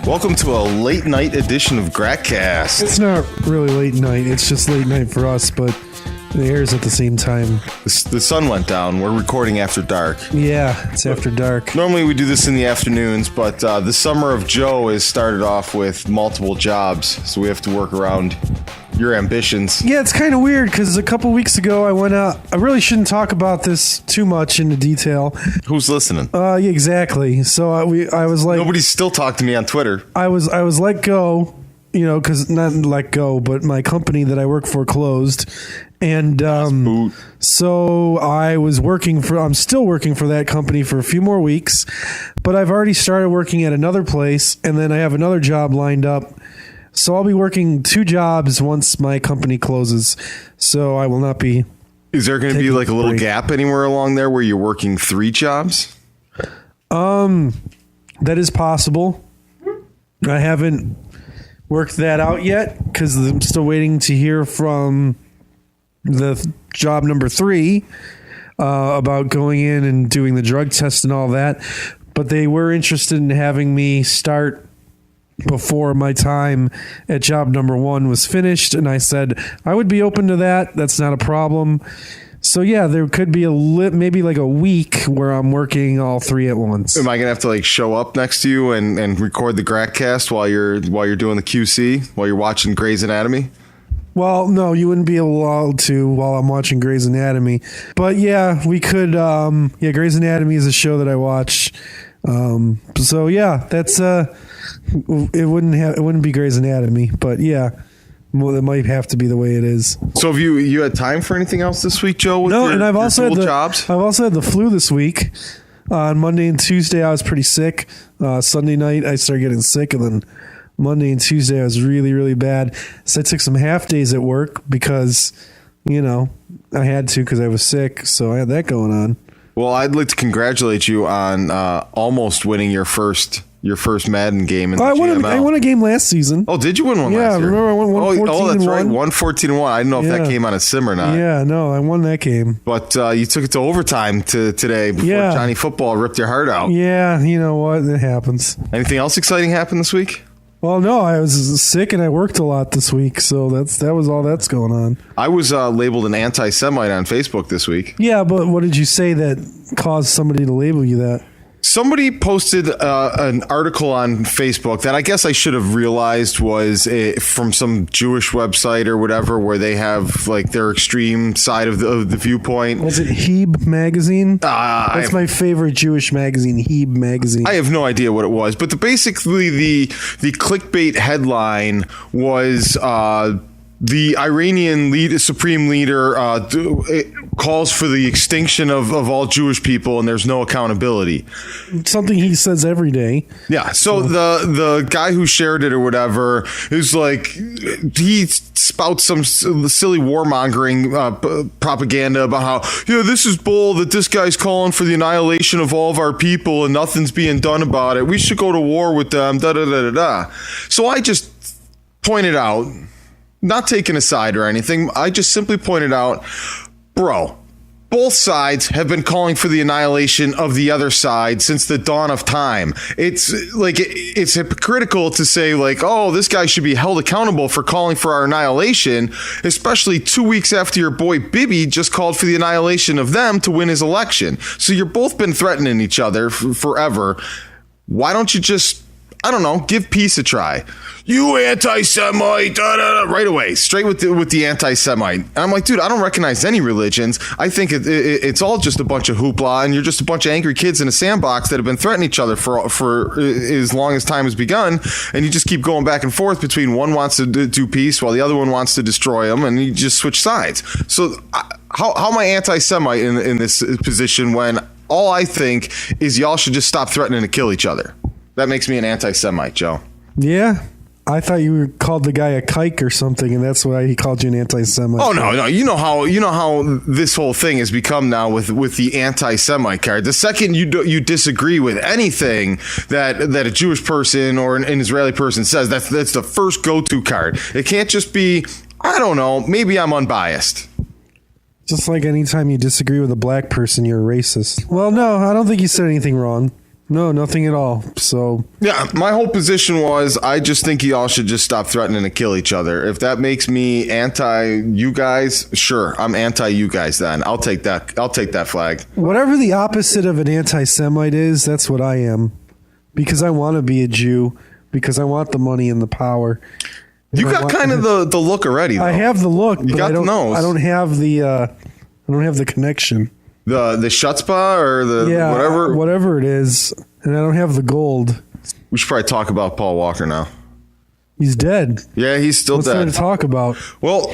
Welcome to a late night edition of Gratcast. It's not really late night. It's just late night for us, but it airs at the same time. The sun went down. We're recording after dark. Yeah, it's after dark. Normally we do this in the afternoons, but the summer of Joe has started off with multiple jobs, so we have to work around your ambitions. Yeah, it's kind of weird because a couple weeks ago I went out. I really shouldn't talk about this too much into detail. Who's listening? Yeah, exactly. So I was like, nobody's still talked to me on Twitter. I was let go, because not let go, but my company that I work for closed. And so I'm still working for that company for a few more weeks, but I've already started working at another place, and then I have another job lined up. So I'll be working 2 jobs once my company closes. So I will not be. Is there going to be like a little gap anywhere along there where you're working 3 jobs? That is possible. I haven't worked that out yet because I'm still waiting to hear from the job number 3 about going in and doing the drug test and all that. But they were interested in having me start before my time at job number 1 was finished. And I said, I would be open to that. That's not a problem. So yeah, there could be maybe like a week where I'm working all 3 at once. Am I gonna have to like show up next to you and record the Gratcast while you're doing the QC, while you're watching Grey's Anatomy? Well, no, you wouldn't be allowed to while I'm watching Grey's Anatomy. But yeah, we could. Grey's Anatomy is a show that I watch. So yeah, that's it wouldn't be Grey's Anatomy, but yeah. Well, it might have to be the way it is. So have you had time for anything else this week, Joe? And I've also had jobs? I've also had the flu this week. On Monday and Tuesday, I was pretty sick. Sunday night, I started getting sick, and then Monday and Tuesday, I was really, really bad. So I took some half days at work because, I had to because I was sick. So I had that going on. Well, I'd like to congratulate you on almost winning your first Madden game in the GML. I won a game last season. Oh, did you win one last year? Yeah, remember I won 114 Oh, that's right. 114-1. 114-1. I didn't know if that came on a sim or not. Yeah, no, I won that game. But you took it to overtime today before Johnny Football ripped your heart out. Yeah, you know what? It happens. Anything else exciting happened this week? Well, no, I was sick and I worked a lot this week, so that was all that's going on. I was labeled an anti-Semite on Facebook this week. Yeah, but what did you say that caused somebody to label you that? Somebody posted an article on Facebook that I guess I should have realized was from some Jewish website or whatever, where they have like their extreme side of the viewpoint. Was it Heb magazine? That's my favorite Jewish magazine, Heb magazine. I have no idea what it was, but basically the clickbait headline was the Iranian supreme leader calls for the extinction of all Jewish people, and there's no accountability. Something he says every day. Yeah. So the guy who shared it or whatever is like, he spouts some silly warmongering propaganda about how, this is bull that this guy's calling for the annihilation of all of our people and nothing's being done about it. We should go to war with them. Da da da da da. So I just pointed out, not taking a side or anything, I just simply pointed out, bro, both sides have been calling for the annihilation of the other side since the dawn of time. It's like, it's hypocritical to say like, oh, this guy should be held accountable for calling for our annihilation, especially 2 weeks after your boy Bibi just called for the annihilation of them to win his election. So you're both been threatening each other forever. Why don't you just, I don't know, give peace a try? You anti-Semite, right away, straight with the anti-Semite. And I'm like, dude, I don't recognize any religions. I think it's all just a bunch of hoopla, and you're just a bunch of angry kids in a sandbox that have been threatening each other for as long as time has begun, and you just keep going back and forth between one wants to do peace while the other one wants to destroy them, and you just switch sides. So how am I anti-Semite in this position when all I think is y'all should just stop threatening to kill each other? That makes me an anti-Semite, Joe. Yeah. I thought you called the guy a kike or something, and that's why he called you an anti-Semite. Oh no! You know how this whole thing has become now with the anti-Semite card. The second you disagree with anything that a Jewish person or an Israeli person says, that's the first go-to card. It can't just be, I don't know, maybe I'm unbiased. Just like anytime you disagree with a black person, you're a racist. Well, no, I don't think you said anything wrong. No, nothing at all. So yeah, my whole position was I just think y'all should just stop threatening to kill each other. If that makes me anti you guys, sure, I'm anti you guys then. I'll take that. I'll take that flag. whatever the opposite of an anti-Semite is, that's what I am. Because I want to be a Jew. Because I want the money and the power. And You got kind of the look already, though. I have the look, You but got I don't, the nose. I don't have the connection. The chutzpah or the whatever it is, and I don't have the gold. We should probably talk about Paul Walker now. He's dead. Yeah, he's still What's there dead. to talk about? Well,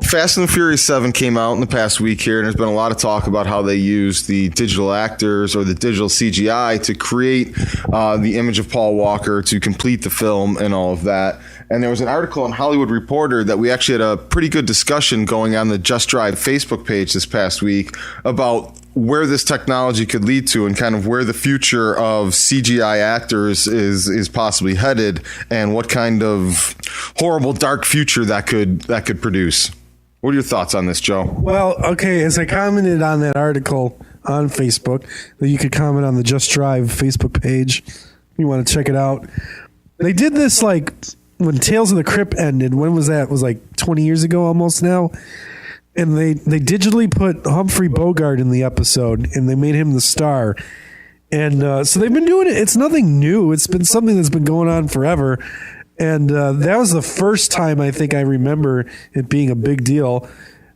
Fast and the Furious 7 came out in the past week here, and there's been a lot of talk about how they use the digital actors or the digital CGI to create the image of Paul Walker to complete the film and all of that. And there was an article in Hollywood Reporter that we actually had a pretty good discussion going on the Just Drive Facebook page this past week about where this technology could lead to and kind of where the future of CGI actors is possibly headed and what kind of horrible dark future that could produce. What are your thoughts on this, Joe? Well, okay, as I commented on that article on Facebook, that you could comment on the Just Drive Facebook page if you want to check it out. They did this like when Tales of the Crypt ended. When was that? It was like 20 years ago almost now. And they digitally put Humphrey Bogart in the episode, and they made him the star. And so they've been doing it. It's nothing new. It's been something that's been going on forever. And that was the first time I think I remember it being a big deal.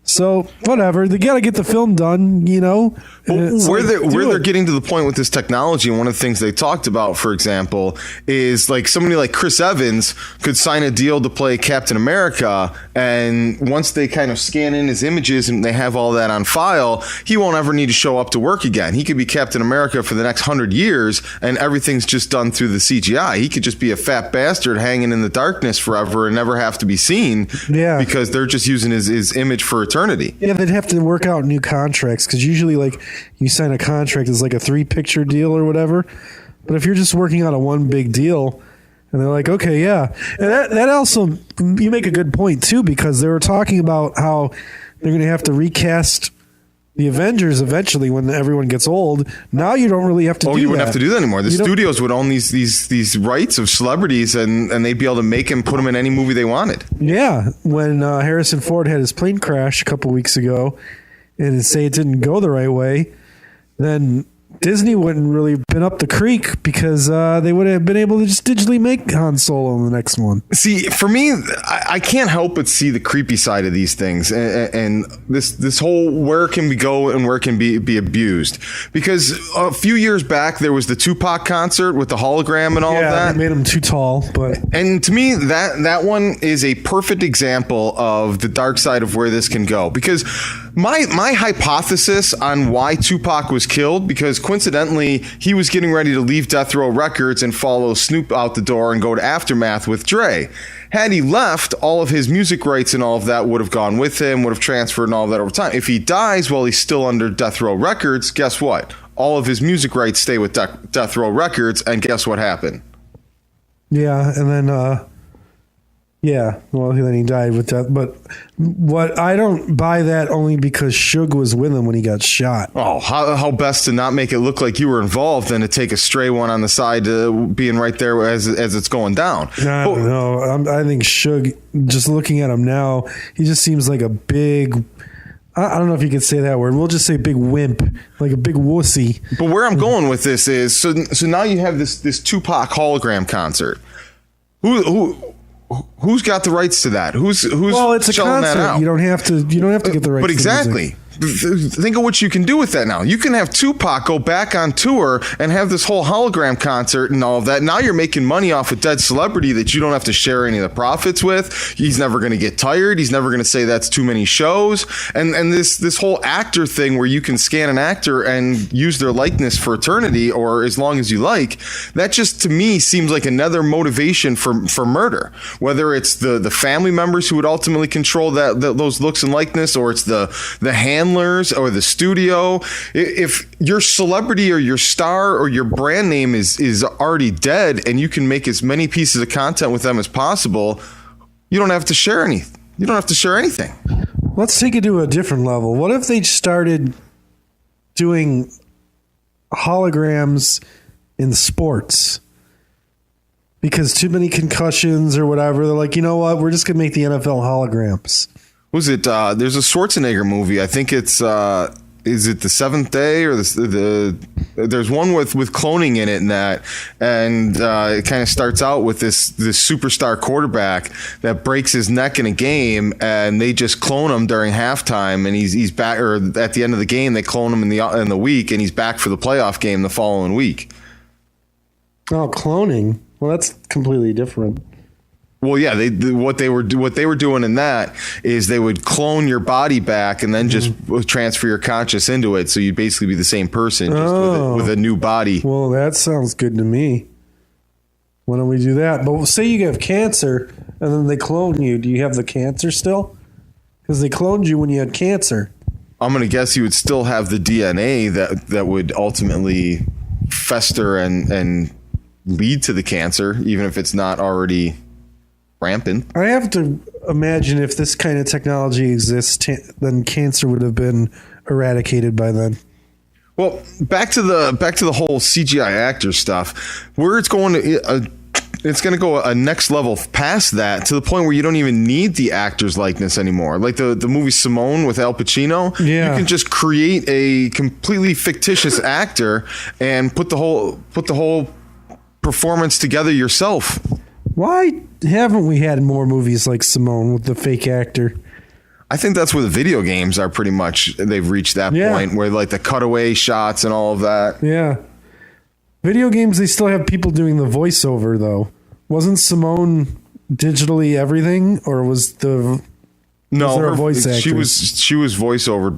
So whatever, they got to get the film done, you know. Where they're getting to the point with this technology, and one of the things they talked about, for example, is like somebody like Chris Evans could sign a deal to play Captain America, and once they kind of scan in his images and they have all that on file, he won't ever need to show up to work again. He could be Captain America for the next 100 years, and everything's just done through the CGI. He could just be a fat bastard hanging in the darkness forever and never have to be seen, because they're just using his image for eternity. Yeah, they'd have to work out new contracts because usually, like, you sign a contract as like a 3-picture deal or whatever. But if you're just working on a one big deal, and they're like, okay, yeah, and that also you make a good point too, because they were talking about how they're going to have to recast the Avengers eventually when everyone gets old. Now you don't really have to. You wouldn't have to do that anymore. The studios would own these rights of celebrities, and they'd be able to make and put them in any movie they wanted. Yeah, when Harrison Ford had his plane crash a couple weeks ago, and say it didn't go the right way, then Disney wouldn't really been up the creek because they would have been able to just digitally make Han Solo in the next one. See, for me, I can't help but see the creepy side of these things, and this whole where can we go and where can be abused. Because a few years back there was the Tupac concert with the hologram and all of that. They made him too tall, and to me that one is a perfect example of the dark side of where this can go. Because my hypothesis on why Tupac was killed, because coincidentally, he was getting ready to leave Death Row Records and follow Snoop out the door and go to Aftermath with Dre. Had he left, all of his music rights and all of that would have gone with him, would have transferred and all of that over time. If he dies while he's still under Death Row Records, guess what? All of his music rights stay with Death Row Records, and guess what happened? Yeah, and then... yeah, well, then he died with that. But what I don't buy that only because Suge was with him when he got shot. Oh, how best to not make it look like you were involved than to take a stray one on the side, being right there as it's going down. I don't know. I think Suge, just looking at him now, he just seems like a big... I don't know if you could say that word. We'll just say big wimp, like a big wussy. But where I'm going with this is, so now you have this Tupac hologram concert. Who's got the rights to that? Who's well, it's a concert. You don't have to get the rights. But exactly. Think of what you can do with that now. You can have Tupac go back on tour and have this whole hologram concert and all of that. Now you're making money off a dead celebrity that you don't have to share any of the profits with. He's never going to get tired. He's never going to say that's too many shows. And this whole actor thing where you can scan an actor and use their likeness for eternity or as long as you like, that just to me seems like another motivation for murder. Whether it's the family members who would ultimately control those looks and likeness, or it's the handlers or the studio. If your celebrity or your star or your brand name is already dead and you can make as many pieces of content with them as possible, you don't have to share anything. You don't have to share anything. Let's take it to a different level. What if they started doing holograms in sports because too many concussions or whatever. They're like, you know what? We're just going to make the NFL holograms. Was it? There's a Schwarzenegger movie. I think it's. Is it The Seventh Day or there's one with cloning in it and it kind of starts out with this superstar quarterback that breaks his neck in a game and they just clone him during halftime and he's back, or at the end of the game they clone him in the week and he's back for the playoff game the following week. Oh, cloning. Well, that's completely different. Well, yeah, what they were doing in that is they would clone your body back and then just transfer your conscious into it, so you'd basically be the same person just with a new body. Well, that sounds good to me. Why don't we do that? But say you have cancer and then they clone you. Do you have the cancer still? Because they cloned you when you had cancer. I'm going to guess you would still have the DNA that would ultimately fester and lead to the cancer, even if it's not already rampant. I have to imagine if this kind of technology exists, then cancer would have been eradicated by then. Well, back to the whole CGI actor stuff. Where it's going to, it's going to go a next level past that to the point where you don't even need the actor's likeness anymore. Like the movie Simone with Al Pacino. Yeah. You can just create a completely fictitious actor and put the whole performance together yourself. Why haven't we had more movies like Simone with the fake actor? I think that's where the video games are pretty much. They've reached that point where like the cutaway shots and all of that. Yeah. Video games, they still have people doing the voiceover though. Wasn't Simone digitally everything, or was there a voice actor? She was voiceovered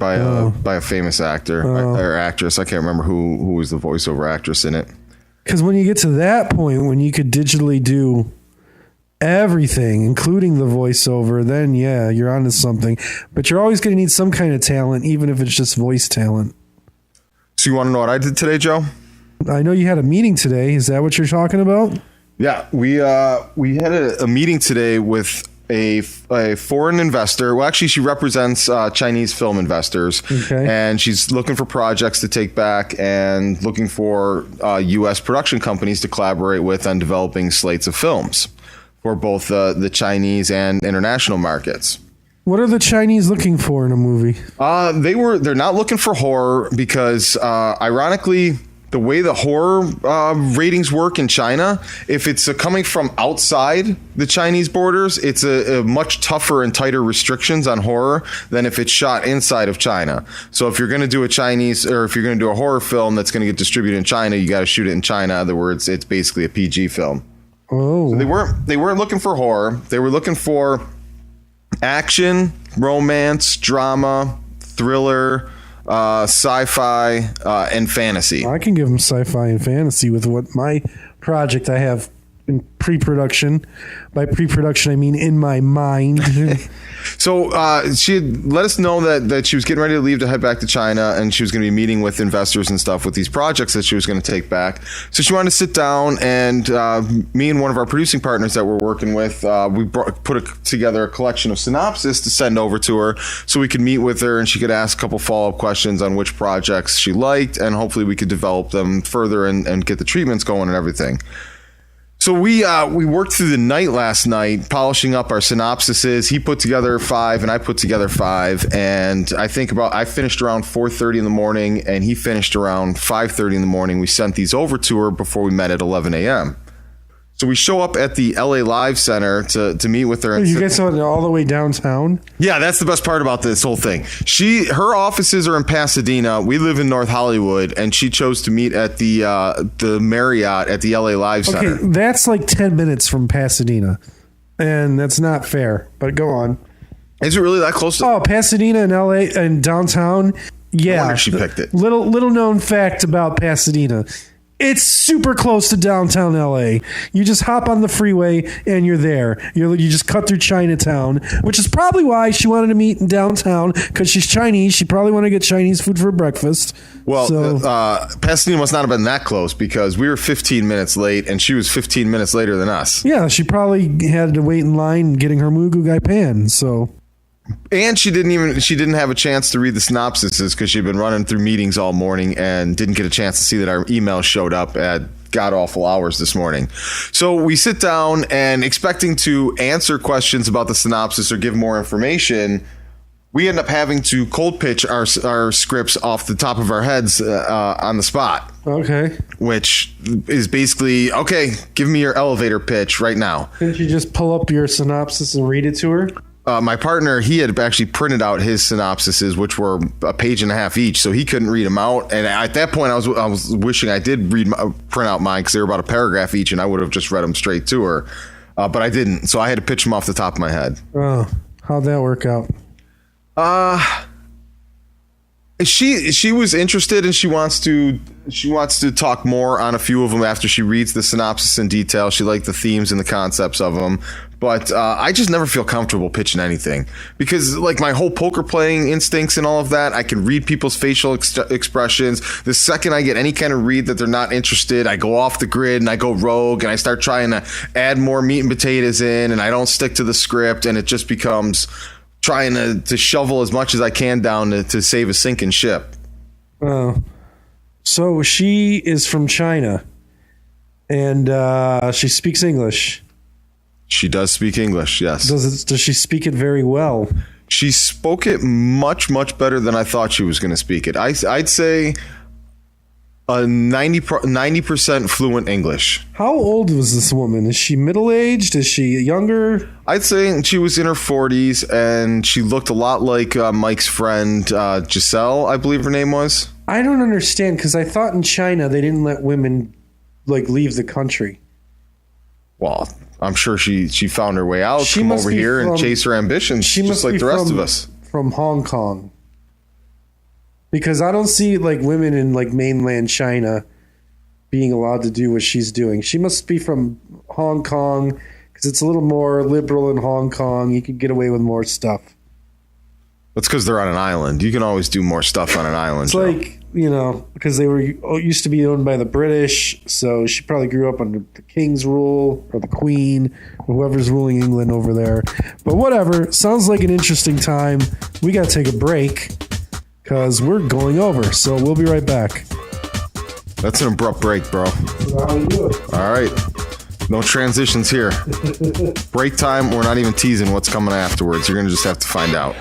by a famous actor or actress. I can't remember who was the voiceover actress in it. Because when you get to that point, when you could digitally do everything, including the voiceover, then yeah, you're onto something. But you're always going to need some kind of talent, even if it's just voice talent. So you want to know what I did today, Joe? I know you had a meeting today. Is that what you're talking about? Yeah, we had a meeting today with a foreign investor. Well, actually, she represents Chinese film investors, and she's looking for projects to take back and looking for U.S. production companies to collaborate with on developing slates of films for both the Chinese and international markets. What are the Chinese looking for in a movie? They're not looking for horror because, ironically, the way the horror ratings work in China, if it's coming from outside the Chinese borders, it's a much tougher and tighter restrictions on horror than if it's shot inside of China. So if you're going to do if you're going to do a horror film that's going to get distributed in China, you got to shoot it in China. In other words, it's basically a PG film. Oh, so they weren't looking for horror. They were looking for action, romance, drama, thriller, sci-fi, and fantasy. I can give them sci-fi and fantasy with what my project I have in pre-production. By pre-production, I mean in my mind. So she had let us know that she was getting ready to leave to head back to China, and she was going to be meeting with investors and stuff with these projects that she was going to take back. So she wanted to sit down, and me and one of our producing partners that we're working with, we put together a collection of synopsis to send over to her so we could meet with her and she could ask a couple follow-up questions on which projects she liked, and hopefully we could develop them further and get the treatments going and everything. So we worked through the night last night, polishing up our synopsises. He put together 5 and I put together 5. And I finished around 4:30 in the morning and he finished around 5:30 in the morning. We sent these over to her before we met at 11 a.m. So we show up at the LA Live Center to meet with her. And you guys saw it all the way downtown? Yeah, that's the best part about this whole thing. Her offices are in Pasadena. We live in North Hollywood, and she chose to meet at the Marriott at the LA Live Center. Okay, that's like 10 minutes from Pasadena, and that's not fair, but go on. Is it really that close? Pasadena and LA and downtown? Yeah. I wonder if she picked it. Little known fact about Pasadena. It's super close to downtown LA. You just hop on the freeway and you're there. You just cut through Chinatown, which is probably why she wanted to meet in downtown, because she's Chinese. She probably wanted to get Chinese food for breakfast. Well, Pasadena must not have been that close because we were 15 minutes late and she was 15 minutes later than us. Yeah, she probably had to wait in line getting her Mugu Gai Pan. So. And she didn't have a chance to read the synopsises because she'd been running through meetings all morning and didn't get a chance to see that our email showed up at god-awful hours this morning. So we sit down and expecting to answer questions about the synopsis or give more information. We end up having to cold pitch our scripts off the top of our heads on the spot. Okay. Which is basically, okay, give me your elevator pitch right now. Didn't you just pull up your synopsis and read it to her? My partner, he had actually printed out his synopsises, which were a page and a half each, so he couldn't read them out. And at that point, I was wishing I did print out mine because they were about a paragraph each, and I would have just read them straight to her. But I didn't, so I had to pitch them off the top of my head. Oh, how'd that work out? She was interested, and she wants to talk more on a few of them after she reads the synopsis in detail. She liked the themes and the concepts of them, but I just never feel comfortable pitching anything because, like, my whole poker playing instincts and all of that, I can read people's facial expressions. The second I get any kind of read that they're not interested, I go off the grid and I go rogue and I start trying to add more meat and potatoes in, and I don't stick to the script, and it just becomes trying to shovel as much as I can down to save a sinking ship. Oh, so she is from China, and she speaks English. She does speak English, yes. Does she speak it very well? She spoke it much, much better than I thought she was going to speak it. I'd say a 90% fluent English. How old was this woman? Is she middle-aged? Is she younger? I'd say she was in her 40s, and she looked a lot like Mike's friend, Giselle, I believe her name was. I don't understand, because I thought in China they didn't let women leave the country. Well, I'm sure she found her way out, come over here and chase her ambitions, just like the rest of us. From Hong Kong. Because I don't see women in mainland China being allowed to do what she's doing. She must be from Hong Kong because it's a little more liberal in Hong Kong. You can get away with more stuff. That's because they're on an island. You can always do more stuff on an island. It's because they used to be owned by the British. So she probably grew up under the king's rule or the queen or whoever's ruling England over there. But whatever. Sounds like an interesting time. We got to take a break, because we're going over, so we'll be right back. That's an abrupt break, bro. How do you do it? All right. No transitions here. Break time, we're not even teasing what's coming afterwards. You're going to just have to find out.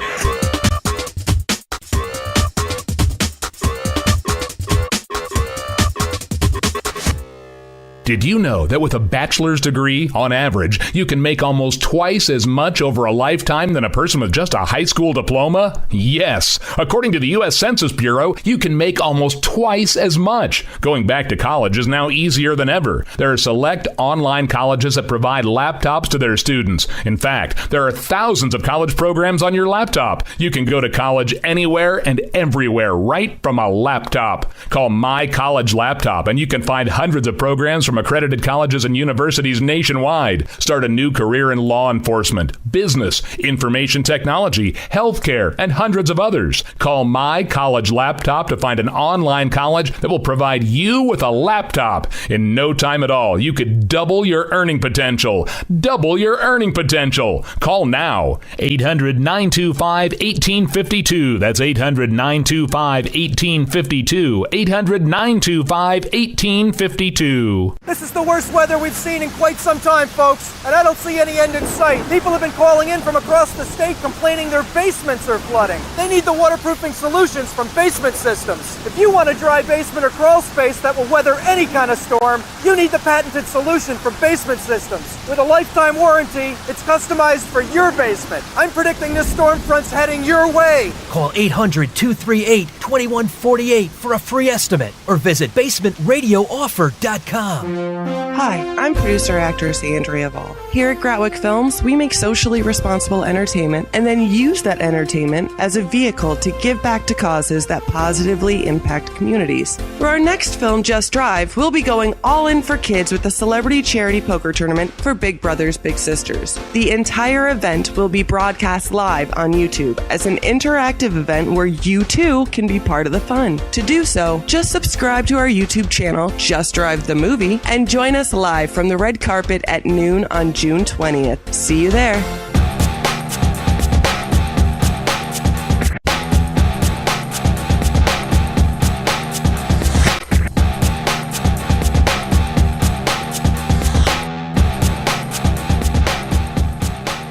Did you know that with a bachelor's degree, on average, you can make almost twice as much over a lifetime than a person with just a high school diploma? Yes. According to the U.S. Census Bureau, you can make almost twice as much. Going back to college is now easier than ever. There are select online colleges that provide laptops to their students. In fact, there are thousands of college programs on your laptop. You can go to college anywhere and everywhere right from a laptop. Call My College Laptop and you can find hundreds of programs from accredited colleges and universities nationwide. Start a new career in law enforcement, business, information technology, healthcare, and hundreds of others. Call My College Laptop to find an online college that will provide you with a laptop. In no time at all, you could double your earning potential. Double your earning potential. Call now. 800-925-1852. That's 800-925-1852. 800-925-1852. This is the worst weather we've seen in quite some time, folks, and I don't see any end in sight. People have been calling in from across the state complaining their basements are flooding. They need the waterproofing solutions from Basement Systems. If you want a dry basement or crawl space that will weather any kind of storm, you need the patented solution from Basement Systems. With a lifetime warranty, it's customized for your basement. I'm predicting this storm front's heading your way. Call 800-238-2148 for a free estimate or visit basementradiooffer.com. Hi, I'm producer-actress Andrea Vall. Here at Gratwick Films, we make socially responsible entertainment and then use that entertainment as a vehicle to give back to causes that positively impact communities. For our next film, Just Drive, we'll be going all in for kids with a celebrity charity poker tournament for Big Brothers Big Sisters. The entire event will be broadcast live on YouTube as an interactive event where you too can be part of the fun. To do so, just subscribe to our YouTube channel, Just Drive the Movie, and join us live from the red carpet at noon on June 20th. See you there.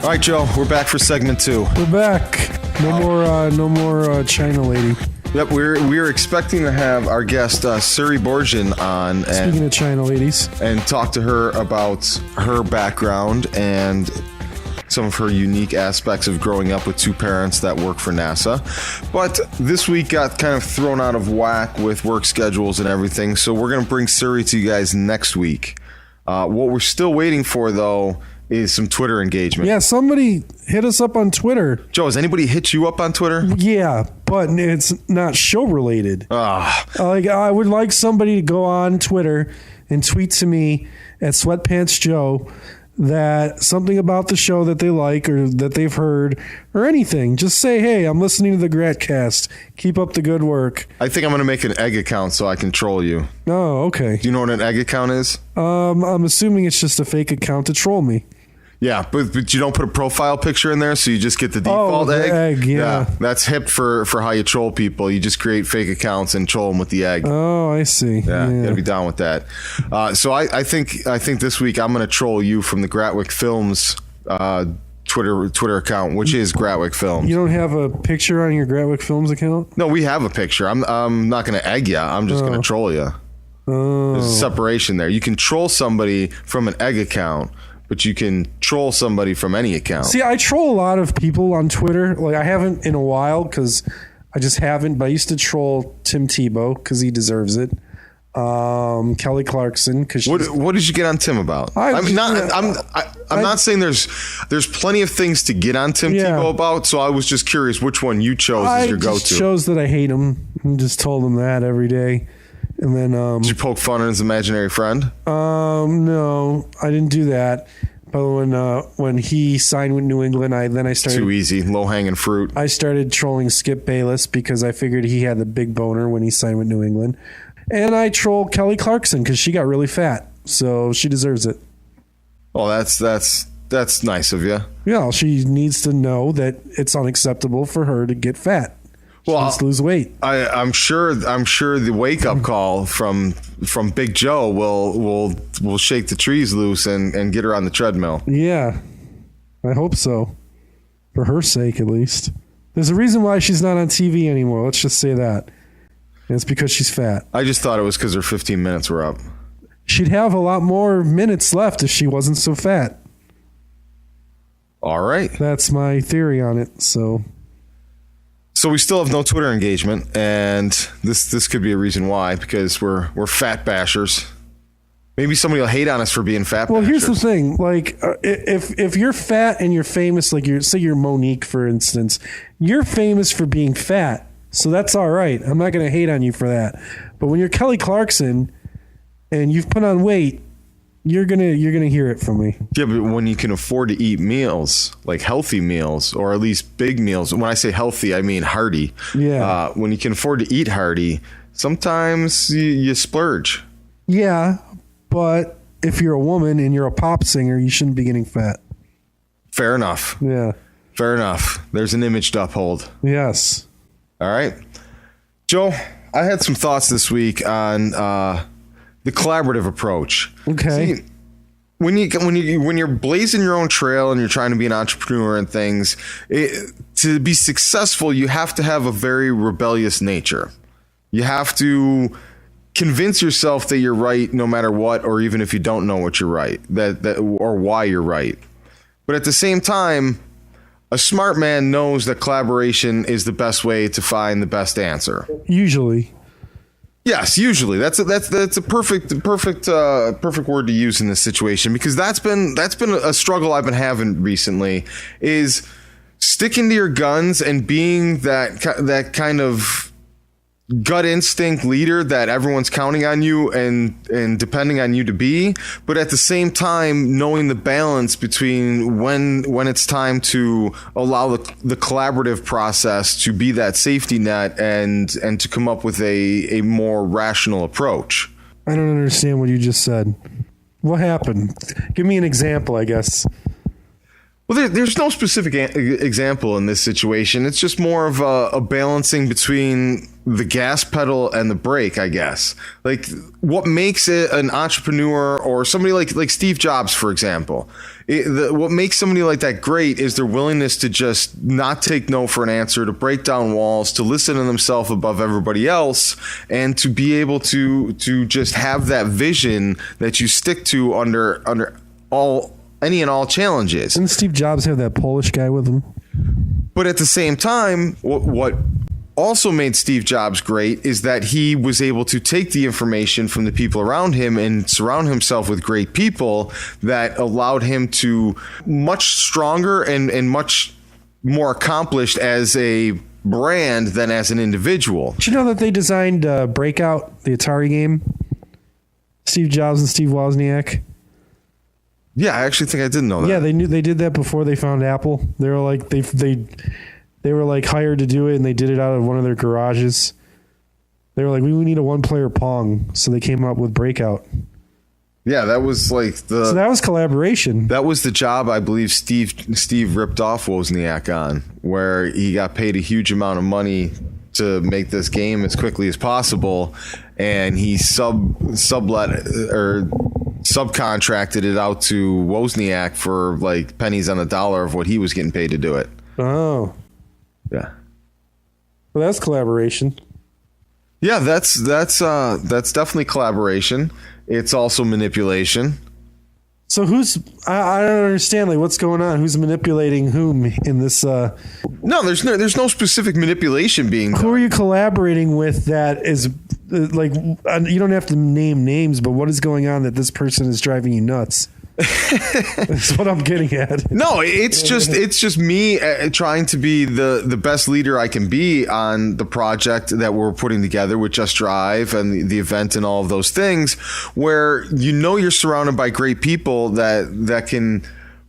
All right, Joe, we're back for segment 2. We're back. No more China lady. Yep, we're expecting to have our guest Suri Borjan on Speaking of China ladies, and talk to her about her background and some of her unique aspects of growing up with 2 parents that work for NASA. But this week got kind of thrown out of whack with work schedules and everything, so we're going to bring Suri to you guys next week. What we're still waiting for, though, is some Twitter engagement. yeah, somebody hit us up on Twitter. Joe, has anybody hit you up on Twitter? Yeah, but it's not show related. Ah, I would like somebody to go on Twitter and tweet to me at Sweatpants Joe that something about the show that they like or that they've heard or anything. Just say, hey, I'm listening to the Gratcast. Keep up the good work. I think I'm going to make an egg account so I can troll you. Oh, okay. Do you know what an egg account is? I'm assuming it's just a fake account to troll me. Yeah, but you don't put a profile picture in there, so you just get the default the egg, yeah. That's hip for how you troll people. You just create fake accounts and troll them with the egg. Oh, I see. Yeah, you gotta be down with that. So I think this week I'm gonna troll you from the Gratwick Films Twitter account, which is Gratwick Films. You don't have a picture on your Gratwick Films account? No, we have a picture. I'm not gonna egg you. I'm just gonna troll you. There's a separation there. You can troll somebody from an egg account, but you can troll somebody from any account. See, I troll a lot of people on Twitter. Like, I haven't in a while because I just haven't. But I used to troll Tim Tebow because he deserves it. Kelly Clarkson because what did you get on Tim about? I'm not saying there's plenty of things to get on Tim Tebow about. So I was just curious which one you chose as your go-to. I chose that I hate him and just told him that every day. And then did you poke fun at his imaginary friend? No, I didn't do that. But when he signed with New England, I started too easy, low hanging fruit. I started trolling Skip Bayless because I figured he had the big boner when he signed with New England, and I troll Kelly Clarkson because she got really fat, so she deserves it. Oh, that's nice of you. Yeah, she needs to know that it's unacceptable for her to get fat. She needs to lose weight. I'm sure the wake up call from Big Joe will shake the trees loose and get her on the treadmill. Yeah, I hope so. For her sake, at least. There's a reason why she's not on TV anymore. Let's just say that. And it's because she's fat. I just thought it was because her 15 minutes were up. She'd have a lot more minutes left if she wasn't so fat. All right. That's my theory on it. So we still have no Twitter engagement, and this could be a reason why, because we're fat bashers. Maybe somebody will hate on us for being fat bashers. Well, here's the thing. Like, if you're fat and you're famous, like say you're Monique, for instance, you're famous for being fat. So that's all right. I'm not going to hate on you for that. But when you're Kelly Clarkson and you've put on weight, you're gonna hear it from me. Yeah, but when you can afford to eat meals, like healthy meals, or at least big meals. When I say healthy, I mean hearty. Yeah. When you can afford to eat hearty, sometimes you splurge. Yeah, but if you're a woman and you're a pop singer, you shouldn't be getting fat. Fair enough. Yeah. Fair enough. There's an image to uphold. Yes. All right. Joe, I had some thoughts this week on the collaborative approach. Okay. See, when you're blazing your own trail and you're trying to be an entrepreneur and things, to be successful, you have to have a very rebellious nature. You have to convince yourself that you're right no matter what, or even if you don't know what you're right, that or why you're right. But at the same time, a smart man knows that collaboration is the best way to find the best answer. Usually. Yes, usually that's a perfect word to use in this situation, because that's been a struggle I've been having recently, is sticking to your guns and being that kind of gut instinct leader that everyone's counting on you and depending on you to be, but at the same time knowing the balance between when it's time to allow the collaborative process to be that safety net and to come up with a more rational approach. I don't understand what you just said. What happened? Give me an example, I guess. Well, there's no specific example in this situation. It's just more of a balancing between the gas pedal and the brake, I guess. Like, what makes it an entrepreneur or somebody like Steve Jobs, for example, what makes somebody like that great is their willingness to just not take no for an answer, to break down walls, to listen to themselves above everybody else, and to be able to just have that vision that you stick to under any and all challenges. Didn't Steve Jobs have that Polish guy with him? But at the same time, what also made Steve Jobs great is that he was able to take the information from the people around him and surround himself with great people that allowed him to much stronger and much more accomplished as a brand than as an individual. Did you know that they designed Breakout, the Atari game? Steve Jobs and Steve Wozniak. Yeah, I actually think I didn't know that. Yeah, they did that before they found Apple. They were like they were like hired to do it, and they did it out of one of their garages. They were like, we need a one-player Pong, so they came up with Breakout. Yeah, that was like so that was collaboration. That was the job I believe Steve ripped off Wozniak on, where he got paid a huge amount of money to make this game as quickly as possible, and he subcontracted it out to Wozniak for like pennies on the dollar of what he was getting paid to do it. Oh, yeah. Well, that's collaboration. Yeah, that's definitely collaboration. It's also manipulation. So I don't understand, like, what's going on? Who's manipulating whom in this? No, there's no specific manipulation being done. Who are you collaborating with that is like, you don't have to name names, but what is going on that this person is driving you nuts? That's what I'm getting at. No, it's just me trying to be the best leader I can be on the project that we're putting together with Just Drive and the event and all of those things, where you're surrounded by great people that can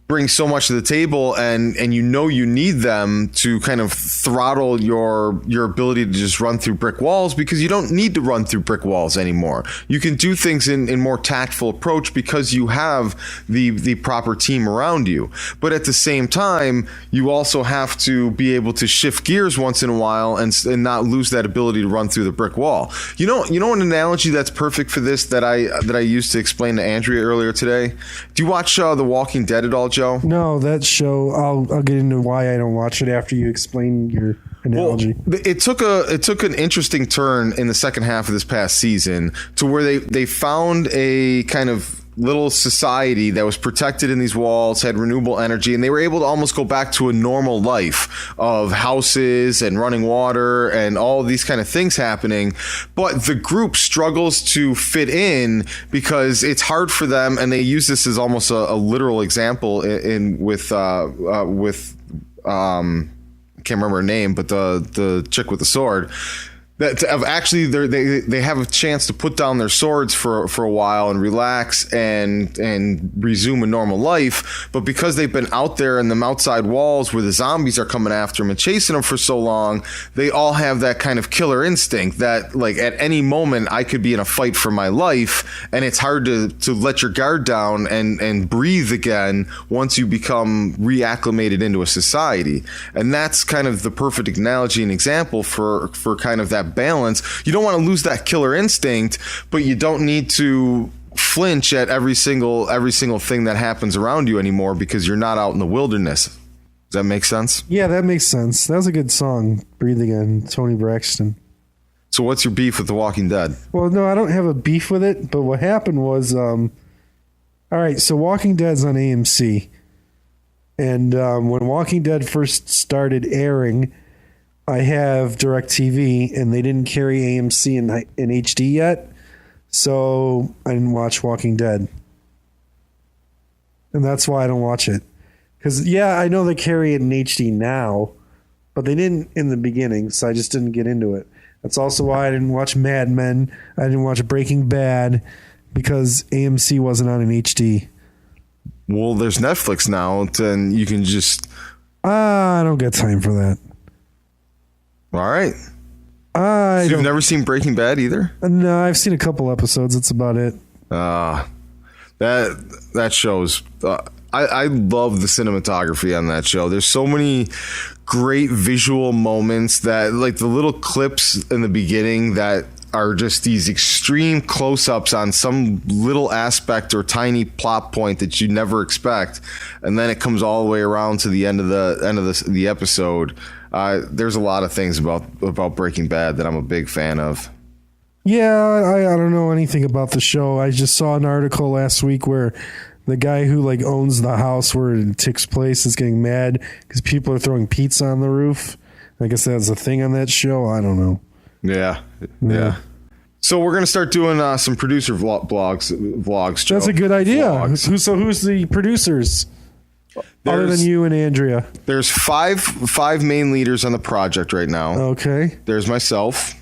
bring so much to the table, and you need them to kind of throttle your ability to just run through brick walls, because you don't need to run through brick walls anymore. You can do things in more tactful approach because you have the proper team around you. But at the same time, you also have to be able to shift gears once in a while and not lose that ability to run through the brick wall. You know an analogy that's perfect for this that I used to explain to Andrea earlier today? Do you watch The Walking Dead at all, Joe? No, that show. I'll get into why I don't watch it after you explain your analogy. Well, it took an interesting turn in the second half of this past season to where they found a kind of little society that was protected in these walls, had renewable energy, and they were able to almost go back to a normal life of houses and running water and all of these kind of things happening. But the group struggles to fit in because it's hard for them, and they use this as almost a literal example with can't remember her name, but the chick with the sword. That they have a chance to put down their swords for a while and relax and resume a normal life. But because they've been out there in the outside walls where the zombies are coming after them and chasing them for so long, they all have that kind of killer instinct that, like, at any moment I could be in a fight for my life, and it's hard to let your guard down and breathe again once you become reacclimated into a society. And that's kind of the perfect analogy and example for kind of that balance. You don't want to lose that killer instinct, but you don't need to flinch at every single thing that happens around you anymore because you're not out in the wilderness. Does that make sense? Yeah, that makes sense. That was a good song, Breathe Again, Tony Braxton. So what's your beef with The Walking Dead? Well, no, I don't have a beef with it, but what happened was, all right, so Walking Dead's on AMC. And when Walking Dead first started airing, I have DirecTV, and they didn't carry AMC in HD yet, so I didn't watch Walking Dead. And that's why I don't watch it. Because, yeah, I know they carry it in HD now, but they didn't in the beginning, so I just didn't get into it. That's also why I didn't watch Mad Men. I didn't watch Breaking Bad, because AMC wasn't on in HD. Well, there's Netflix now, and you can just... I don't got time for that. All right. So you've never seen Breaking Bad either? No, I've seen a couple episodes. That's about it. That show's I love the cinematography on that show. There's so many great visual moments that, like the little clips in the beginning that are just these extreme close-ups on some little aspect or tiny plot point that you never expect, and then it comes all the way around to the end of the episode. There's a lot of things about Breaking Bad that I'm a big fan of. Yeah, I don't know anything about the show. I just saw an article last week where the guy who like owns the house where it takes place is getting mad because people are throwing pizza on the roof. I guess that's a thing on that show. I don't know. Yeah. So we're gonna start doing some producer vlogs. Joe. That's a good idea. Vlogs. Who's the producers? Other than you and Andrea. There's five main leaders on the project right now. Okay. There's myself.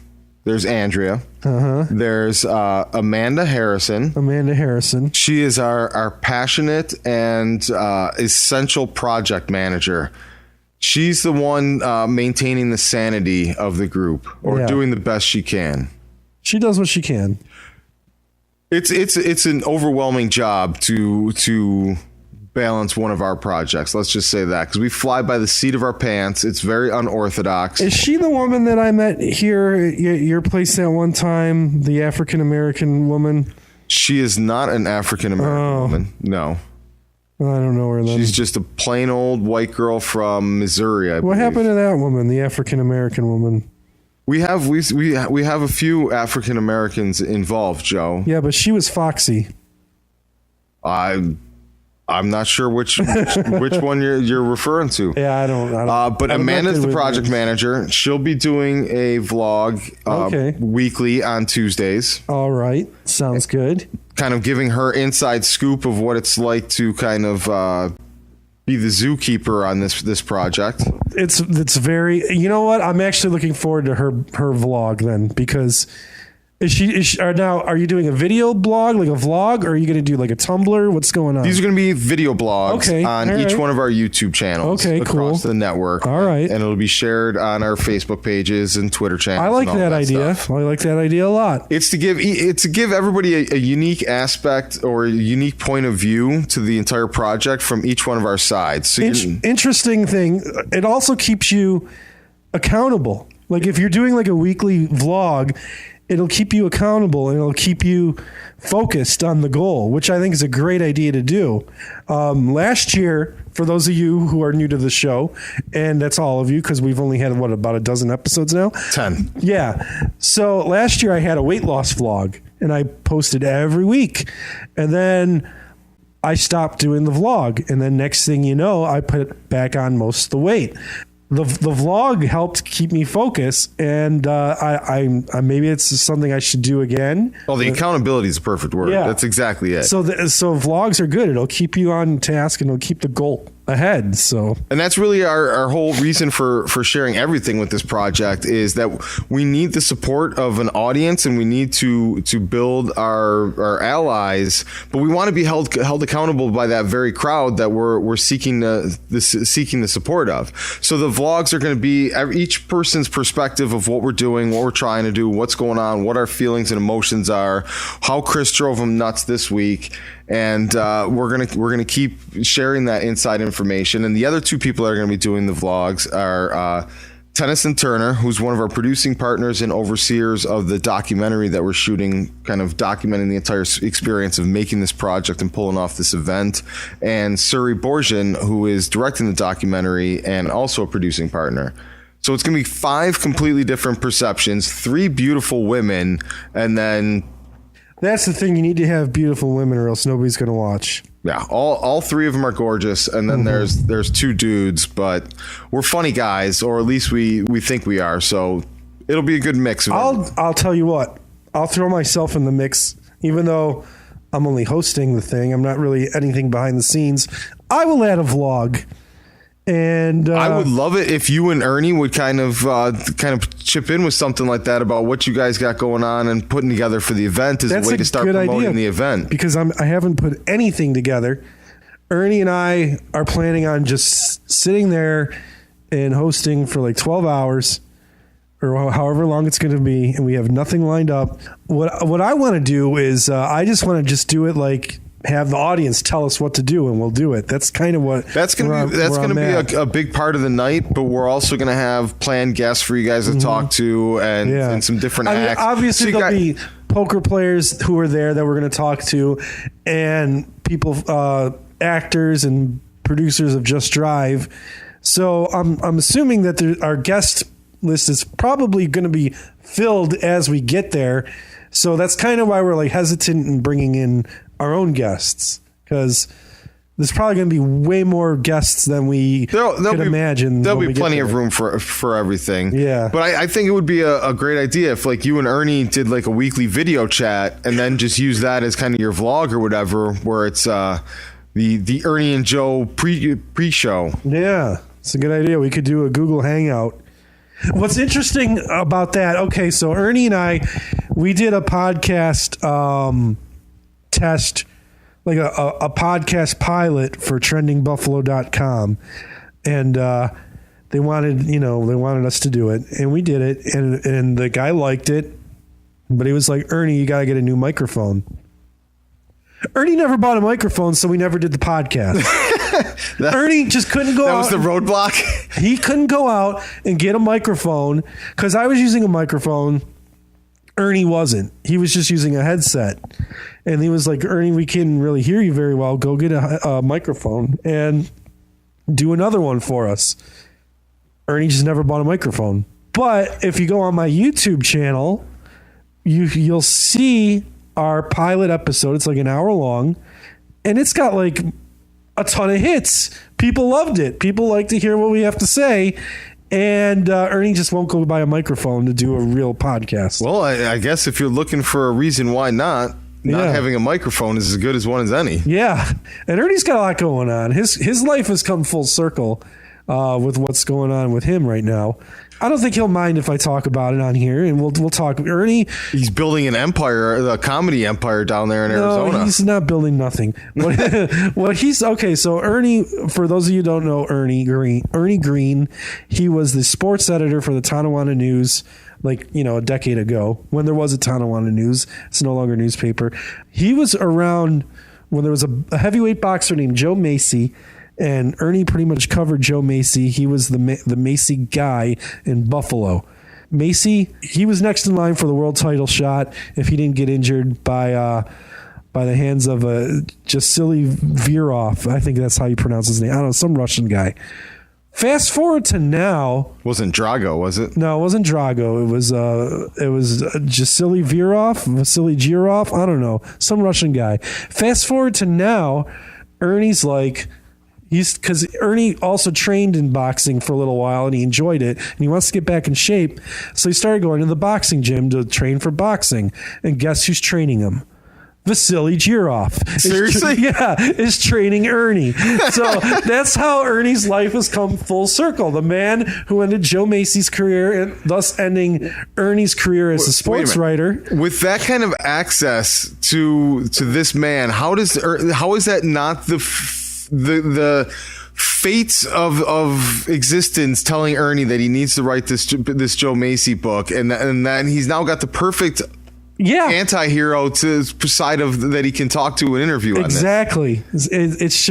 There's Andrea. There's Amanda Harrison. She is our passionate and essential project manager. She's the one maintaining the sanity of the group, or doing the best she can. She does what she can. It's an overwhelming job to balance one of our projects. Let's just say that, because we fly by the seat of our pants. It's very unorthodox. Is she the woman that I met here at your place that one time? The African American woman? She is not an African American woman. No. I don't know her then. She's just a plain old white girl from Missouri. I believe. What happened to that woman, the African American woman? We have a few African Americans involved, Joe. Yeah, but she was foxy. I'm not sure which one you're referring to. Yeah, I don't. But Amanda's the project manager. She'll be doing a vlog weekly on Tuesdays. All right, sounds good. Kind of giving her inside scoop of what it's like to kind of be the zookeeper on this project. It's very. You know what? I'm actually looking forward to her vlog then, because. Are you doing a video blog, like a vlog, or are you going to do like a Tumblr? What's going on? These are going to be video blogs on each one of our YouTube channels across the network. All right. And it'll be shared on our Facebook pages and Twitter channels. I like that idea. I like that idea a lot. It's to give everybody a unique aspect or a unique point of view to the entire project from each one of our sides. So interesting thing, it also keeps you accountable. Like if you're doing like a weekly vlog, it'll keep you accountable and it'll keep you focused on the goal, which I think is a great idea to do. Last year, for those of you who are new to the show, and that's all of you because we've only had, about a dozen episodes now? 10. Yeah. So last year I had a weight loss vlog and I posted every week. And then I stopped doing the vlog. And then next thing you know, I put back on most of the weight. The vlog helped keep me focused, and I maybe it's something I should do again. Well, the accountability is a perfect word. Yeah. That's exactly it. So vlogs are good. It'll keep you on task, and it'll keep the goal ahead. And that's really our whole reason for sharing everything with this project, is that we need the support of an audience, and we need to build our allies, but we want to be held accountable by that very crowd that we're seeking the support of. So the vlogs are going to be each person's perspective of what we're doing, what we're trying to do, what's going on, what our feelings and emotions are, how Chris drove him nuts this week. And we're gonna keep sharing that inside information. And the other two people that are going to be doing the vlogs are Tennyson Turner, who's one of our producing partners and overseers of the documentary that we're shooting, kind of documenting the entire experience of making this project and pulling off this event, and Suri Borjan, who is directing the documentary and also a producing partner. So it's going to be 5 completely different perceptions, 3 beautiful women, and then... That's the thing. You need to have beautiful women or else nobody's going to watch. Yeah, all 3 of them are gorgeous. And then there's 2 dudes, but we're funny guys, or at least we think we are. So it'll be a good mix. I'll tell you what. I'll throw myself in the mix, even though I'm only hosting the thing. I'm not really anything behind the scenes. I will add a vlog. And I would love it if you and Ernie would kind of chip in with something like that about what you guys got going on and putting together for the event as a way to start promoting the event. Because I haven't put anything together. Ernie and I are planning on just sitting there and hosting for like 12 hours or however long it's going to be, and we have nothing lined up. What I want to do is I just want to do it like have the audience tell us what to do, and we'll do it. That's kind of what that's going to be a big part of the night. But we're also going to have planned guests for you guys to talk to and some different acts. Obviously, there'll be poker players who are there that we're going to talk to, and people, actors and producers of Just Drive. So I'm assuming that our guest list is probably going to be filled as we get there. So that's kind of why we're like hesitant in bringing in our own guests, because there's probably going to be way more guests than we could imagine. There'll be plenty of room for everything. Yeah. But I think it would be a great idea if like you and Ernie did like a weekly video chat and then just use that as kind of your vlog or whatever, where it's the Ernie and Joe pre-show. Yeah, it's a good idea. We could do a Google Hangout. What's interesting about that, okay, so Ernie and I, we did a podcast test, like a podcast pilot for trendingbuffalo.com, and they wanted us to do it, and we did it, and the guy liked it, but he was like, Ernie, you got to get a new microphone. Ernie never bought a microphone, so we never did the podcast. Ernie just couldn't go out. That was the roadblock? He couldn't go out and get a microphone because I was using a microphone. Ernie wasn't. He was just using a headset. And he was like, Ernie, we can't really hear you very well. Go get a microphone and do another one for us. Ernie just never bought a microphone. But if you go on my YouTube channel, you'll see our pilot episode. It's like an hour long, and it's got like a ton of hits. People loved it. People like to hear what we have to say. And Ernie just won't go buy a microphone to do a real podcast. Well, I guess if you're looking for a reason why not having a microphone is as good as one as any. Yeah. And Ernie's got a lot going on. His life has come full circle with what's going on with him right now. I don't think he'll mind if I talk about it on here, and we'll talk. Ernie, he's building an empire, a comedy empire down there in Arizona. No, he's not building nothing. What he's okay. So Ernie, for those of you who don't know Ernie Green, he was the sports editor for the Tonawanda News, like a decade ago when there was a Tonawanda News. It's no longer a newspaper. He was around when there was a heavyweight boxer named Joe Macy. And Ernie pretty much covered Joe Macy. He was the Macy guy in Buffalo. Macy, he was next in line for the world title shot if he didn't get injured by the hands of Vasily Virov. I think that's how you pronounce his name. I don't know, some Russian guy. Fast forward to now. Wasn't Drago, was it? No, it wasn't Drago. It was Vasily Girov. I don't know, some Russian guy. Fast forward to now, Ernie's like. Because Ernie also trained in boxing for a little while and he enjoyed it and he wants to get back in shape. So he started going to the boxing gym to train for boxing. And guess who's training him? Vasily Girov. Seriously? Is training Ernie. So that's how Ernie's life has come full circle. The man who ended Joe Macy's career and thus ending Ernie's career as a sports writer. With that kind of access to this man, how is that not the fates of existence telling Ernie that he needs to write this Joe Macy book, and then he's now got the perfect anti-hero to side of that he can talk to and interview exactly on this. It's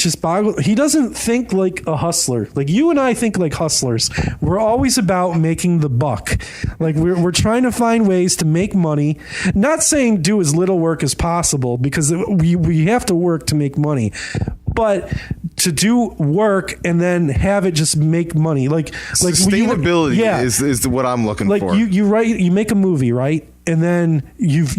just boggling. He doesn't think like a hustler. Like you and I think like hustlers. We're always about making the buck. Like we're trying to find ways to make money, not saying do as little work as possible because we have to work to make money, but to do work and then have it just make money. Like sustainability is what I'm looking for. Like you make a movie, right? And then you've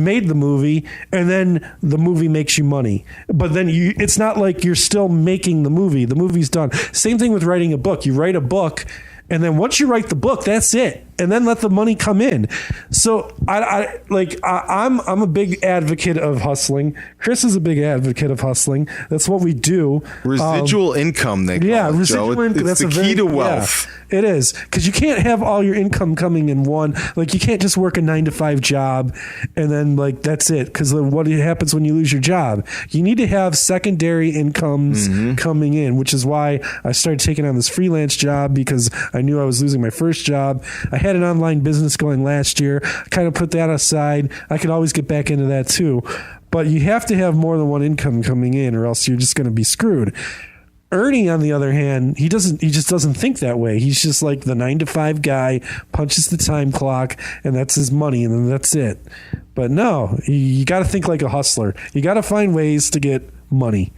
made the movie, and then the movie makes you money. But then it's not like you're still making the movie. The movie's done. Same thing with writing a book. You write a book, and then once you write the book, that's it. And then let the money come in. So I'm a big advocate of hustling. Chris is a big advocate of hustling. That's what we do. Residual income, they call it, residual income. It's the key to wealth. It is, because you can't have all your income coming in one. Like you can't just work a 9-to-5 job and then like that's it. Because what happens when you lose your job? You need to have secondary incomes coming in, which is why I started taking on this freelance job, because I knew I was losing my first job. I had an online business going last year. I kind of put that aside. I could always get back into that too. But you have to have more than one income coming in, or else you're just going to be screwed. Ernie, on the other hand, he just doesn't think that way. He's just like the 9-to-5 guy, punches the time clock, and that's his money, and then that's it. But no, you got to think like a hustler. You got to find ways to get money.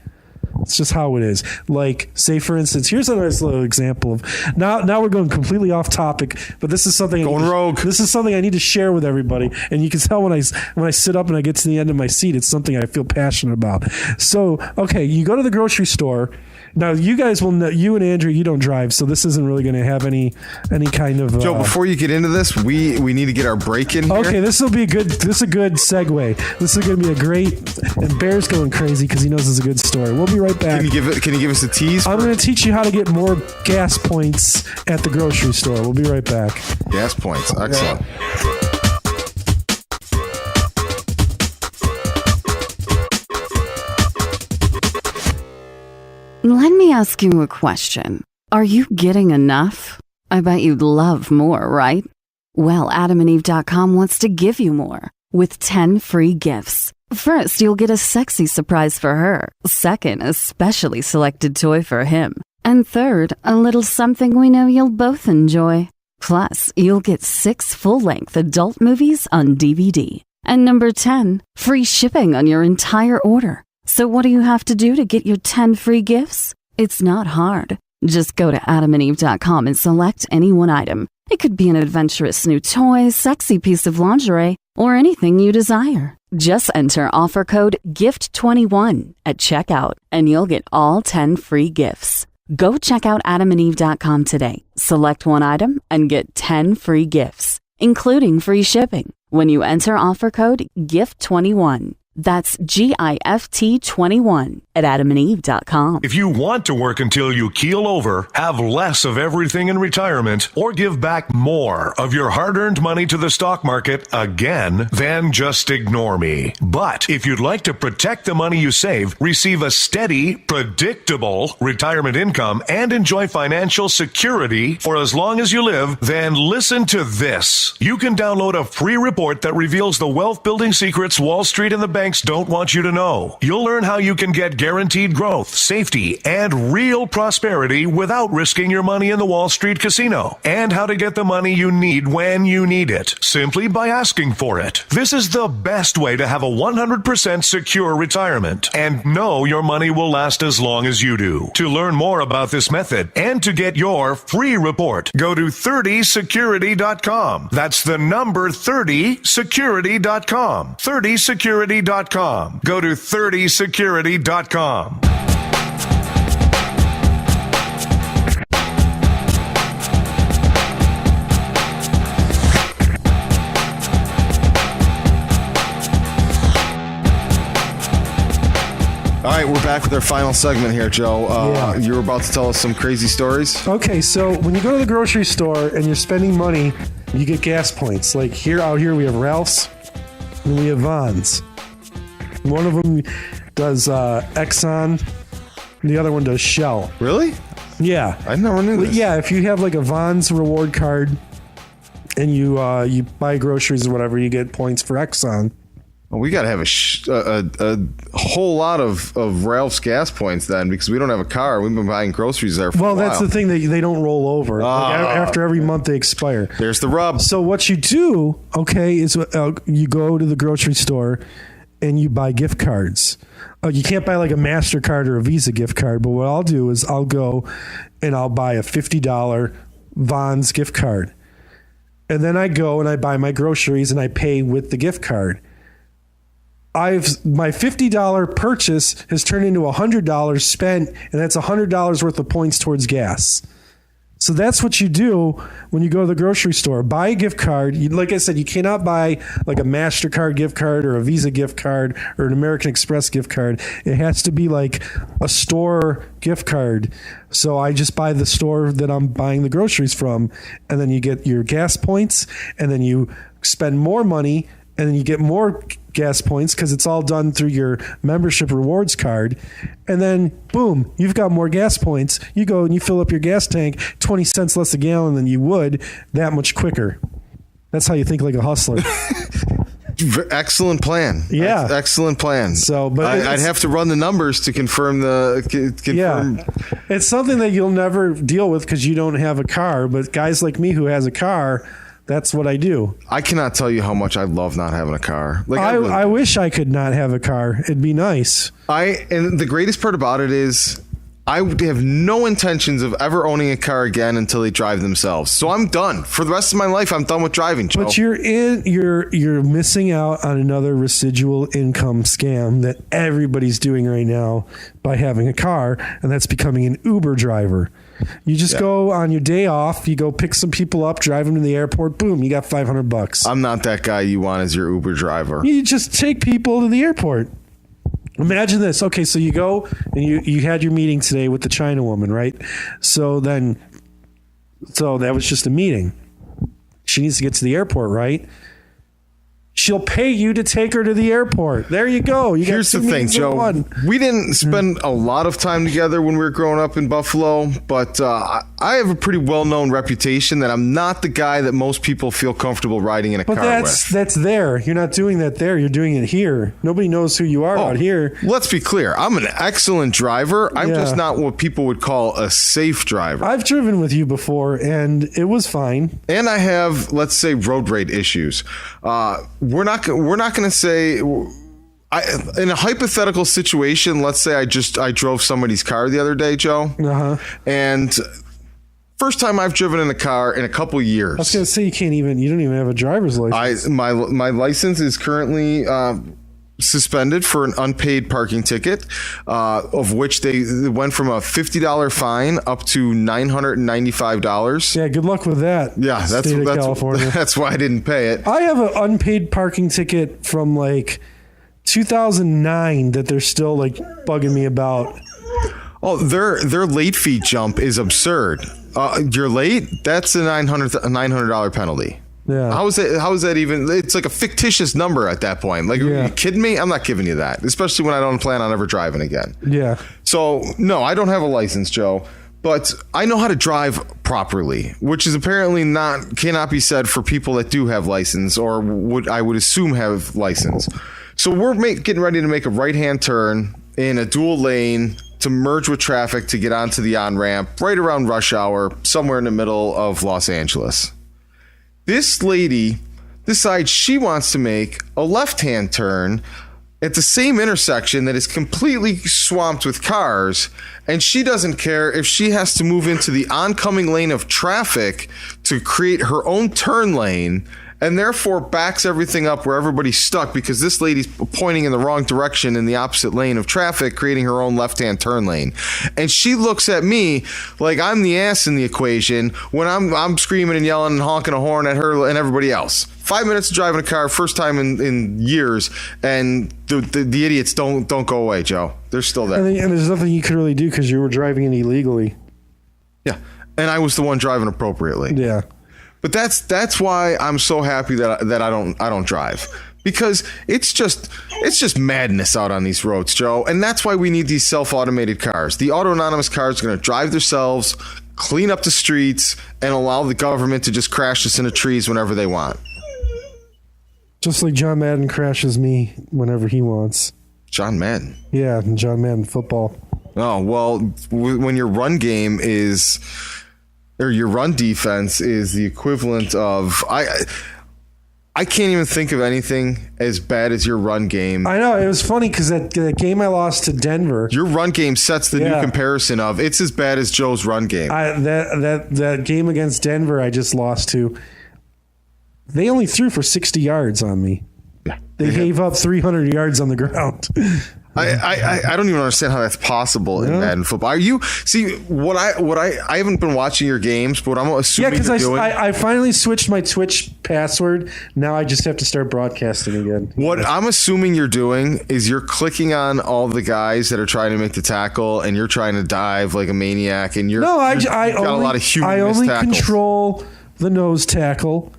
It's just how it is. Like, say for instance, here's a nice little example of now we're going completely off topic, but this is something rogue. This is something I need to share with everybody, and you can tell when I sit up and I get to the end of my seat, it's something I feel passionate about. So, okay, you go to the grocery store. Now, you guys will know, you and Andrew, you don't drive, so this isn't really going to have any kind of... Joe, before you get into this, we need to get our break in here. Okay, this is a good segue. This is going to be a great... And Bear's going crazy because he knows it's a good story. We'll be right back. Can you give us a tease? I'm going to teach you how to get more gas points at the grocery store. We'll be right back. Gas points. Excellent. Let me ask you a question. Are you getting enough? I bet you'd love more, right? Well, AdamandEve.com wants to give you more with 10 free gifts. First, you'll get a sexy surprise for her. Second, a specially selected toy for him. And third, a little something we know you'll both enjoy. Plus, you'll get 6 full-length adult movies on DVD. And number 10, free shipping on your entire order. So what do you have to do to get your 10 free gifts? It's not hard. Just go to AdamandEve.com and select any one item. It could be an adventurous new toy, sexy piece of lingerie, or anything you desire. Just enter offer code GIFT21 at checkout, and you'll get all 10 free gifts. Go check out AdamandEve.com today. Select one item and get 10 free gifts, including free shipping, when you enter offer code GIFT21. That's GIFT21 at AdamandEve.com. If you want to work until you keel over, have less of everything in retirement, or give back more of your hard-earned money to the stock market again, then just ignore me. But if you'd like to protect the money you save, receive a steady, predictable retirement income, and enjoy financial security for as long as you live, then listen to this. You can download a free report that reveals the wealth-building secrets Wall Street and the banks don't want you to know. You'll learn how you can get guaranteed growth, safety, and real prosperity without risking your money in the Wall Street casino, and how to get the money you need when you need it, simply by asking for it. This is the best way to have a 100% secure retirement and know your money will last as long as you do. To learn more about this method and to get your free report, go to 30security.com. That's the number 30security.com. 30security.com. Go to 30security.com. All right, we're back with our final segment here, Joe. You were about to tell us some crazy stories. Okay, so when you go to the grocery store and you're spending money, you get gas points. Like out here we have Ralph's and we have Vons. One of them does Exxon, the other one does Shell. Really? Yeah. I never knew this. Yeah, if you have like a Vons reward card and you buy groceries or whatever, you get points for Exxon. Well, we got to have a whole lot of Ralph's gas points then, because we don't have a car. We've been buying groceries there for a while. That's the thing, that they don't roll over. After every month they expire. There's the rub. So what you do, okay, is you go to the grocery store and you buy gift cards. You can't buy like a MasterCard or a Visa gift card, but what I'll do is I'll go and I'll buy a $50 Vons gift card. And then I go and I buy my groceries and I pay with the gift card. My $50 purchase has turned into $100 spent, and that's $100 worth of points towards gas. So that's what you do when you go to the grocery store. Buy a gift card. Like I said, you cannot buy like a MasterCard gift card or a Visa gift card or an American Express gift card. It has to be like a store gift card. So I just buy the store that I'm buying the groceries from, and then you get your gas points, and then you spend more money, and then you get more gas points because it's all done through your membership rewards card. And then, boom, you've got more gas points. You go and you fill up your gas tank 20 cents less a gallon than you would, that much quicker. That's how you think like a hustler. Excellent plan. Yeah. Excellent plan. So, but I'd have to run the numbers to confirm Yeah. It's something that you'll never deal with because you don't have a car. But guys like me who has a car, that's what I do. I cannot tell you how much I love not having a car. Like I wish I could not have a car. It'd be nice. And the greatest part about it is I have no intentions of ever owning a car again until they drive themselves. So I'm done. For the rest of my life, I'm done with driving, Joe. But you're missing out on another residual income scam that everybody's doing right now by having a car, and that's becoming an Uber driver. You just go on your day off, you go pick some people up, drive them to the airport, boom, you got $500. I'm not that guy you want as your Uber driver. You just take people to the airport. Imagine this. Okay, so you go and you had your meeting today with the China woman, right? So that was just a meeting. She needs to get to the airport, right? She'll pay you to take her to the airport. There you go. Here's the thing, Joe. We didn't spend a lot of time together when we were growing up in Buffalo, but I have a pretty well-known reputation that I'm not the guy that most people feel comfortable riding in a car with. But that's there. You're not doing that there. You're doing it here. Nobody knows who you are out here. Let's be clear. I'm an excellent driver. I'm just not what people would call a safe driver. I've driven with you before, and it was fine. And I have, let's say, road rage issues. We're not going to say in a hypothetical situation. Let's say I drove somebody's car the other day, Joe, and first time I've driven in a car in a couple years. I was going to say you don't even have a driver's license. My license is currently suspended for an unpaid parking ticket, of which they went from a $50 fine up to $995. Yeah, good luck with that. Yeah, that's California. That's why I didn't pay it. I have an unpaid parking ticket from like 2009 that they're still like bugging me about. Oh, their late fee jump is absurd. You're late, that's a $900 penalty. Yeah. How is that even? It's like a fictitious number at that point. Like, are you kidding me? I'm not giving you that, especially when I don't plan on ever driving again. Yeah. So, no, I don't have a license, Joe, but I know how to drive properly, which is apparently cannot be said for people that do have license or I would assume have license. So we're getting ready to make a right-hand turn in a dual lane to merge with traffic to get onto the on-ramp right around rush hour, somewhere in the middle of Los Angeles. This lady decides she wants to make a left-hand turn at the same intersection that is completely swamped with cars, and she doesn't care if she has to move into the oncoming lane of traffic to create her own turn lane, and therefore backs everything up where everybody's stuck because this lady's pointing in the wrong direction in the opposite lane of traffic, creating her own left-hand turn lane. And she looks at me like I'm the ass in the equation when I'm screaming and yelling and honking a horn at her and everybody else. 5 minutes of driving a car, first time in years, and the idiots don't go away, Joe. They're still there. And there's nothing you could really do because you were driving it illegally. Yeah, and I was the one driving appropriately. Yeah. But that's why I'm so happy that I don't drive, because it's just madness out on these roads, Joe. And that's why we need these self-automated cars. The auto-anonymous cars are going to drive themselves, clean up the streets, and allow the government to just crash us into trees whenever they want. Just like John Madden crashes me whenever he wants. John Madden? Yeah, John Madden football. Oh, well, when your run game is... or your run defense is the equivalent of I can't even think of anything as bad as your run game. I know, it was funny because that game I lost to Denver. Your run game sets the new comparison of it's as bad as Joe's run game. That game against Denver I just lost to. They only threw for 60 yards on me. Yeah, they gave up 300 yards on the ground. I don't even understand how that's possible in Madden football. I haven't been watching your games, but I'm assuming I finally switched my Twitch password. Now I just have to start broadcasting again. What I'm assuming you're doing is you're clicking on all the guys that are trying to make the tackle, and you're trying to dive like a maniac, and I only control the nose tackle.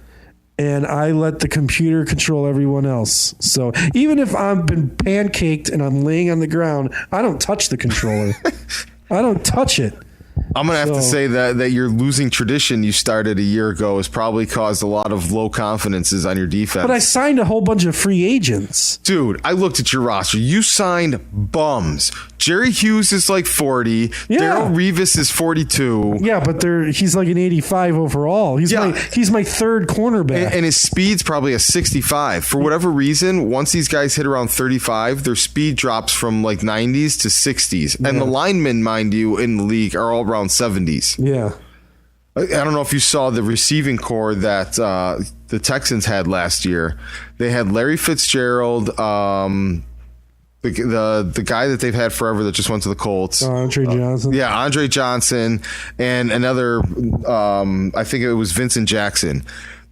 And I let the computer control everyone else. So even if I've been pancaked and I'm laying on the ground, I don't touch the controller. I don't touch it. I'm going to have to say that your losing tradition you started a year ago has probably caused a lot of low confidences on your defense. But I signed a whole bunch of free agents. Dude, I looked at your roster. You signed bums. Jerry Hughes is like 40. Yeah. Darrell Revis is 42. Yeah, but he's like an 85 overall. He's my third cornerback. And his speed's probably a 65. For whatever reason, once these guys hit around 35, their speed drops from like 90s to 60s. And the linemen, mind you, in the league are all around 70s. Yeah. I don't know if you saw the receiving core that the Texans had last year. They had Larry Fitzgerald, the guy that they've had forever that just went to the Colts. Andre Johnson. Yeah, Andre Johnson, and another, I think it was Vincent Jackson.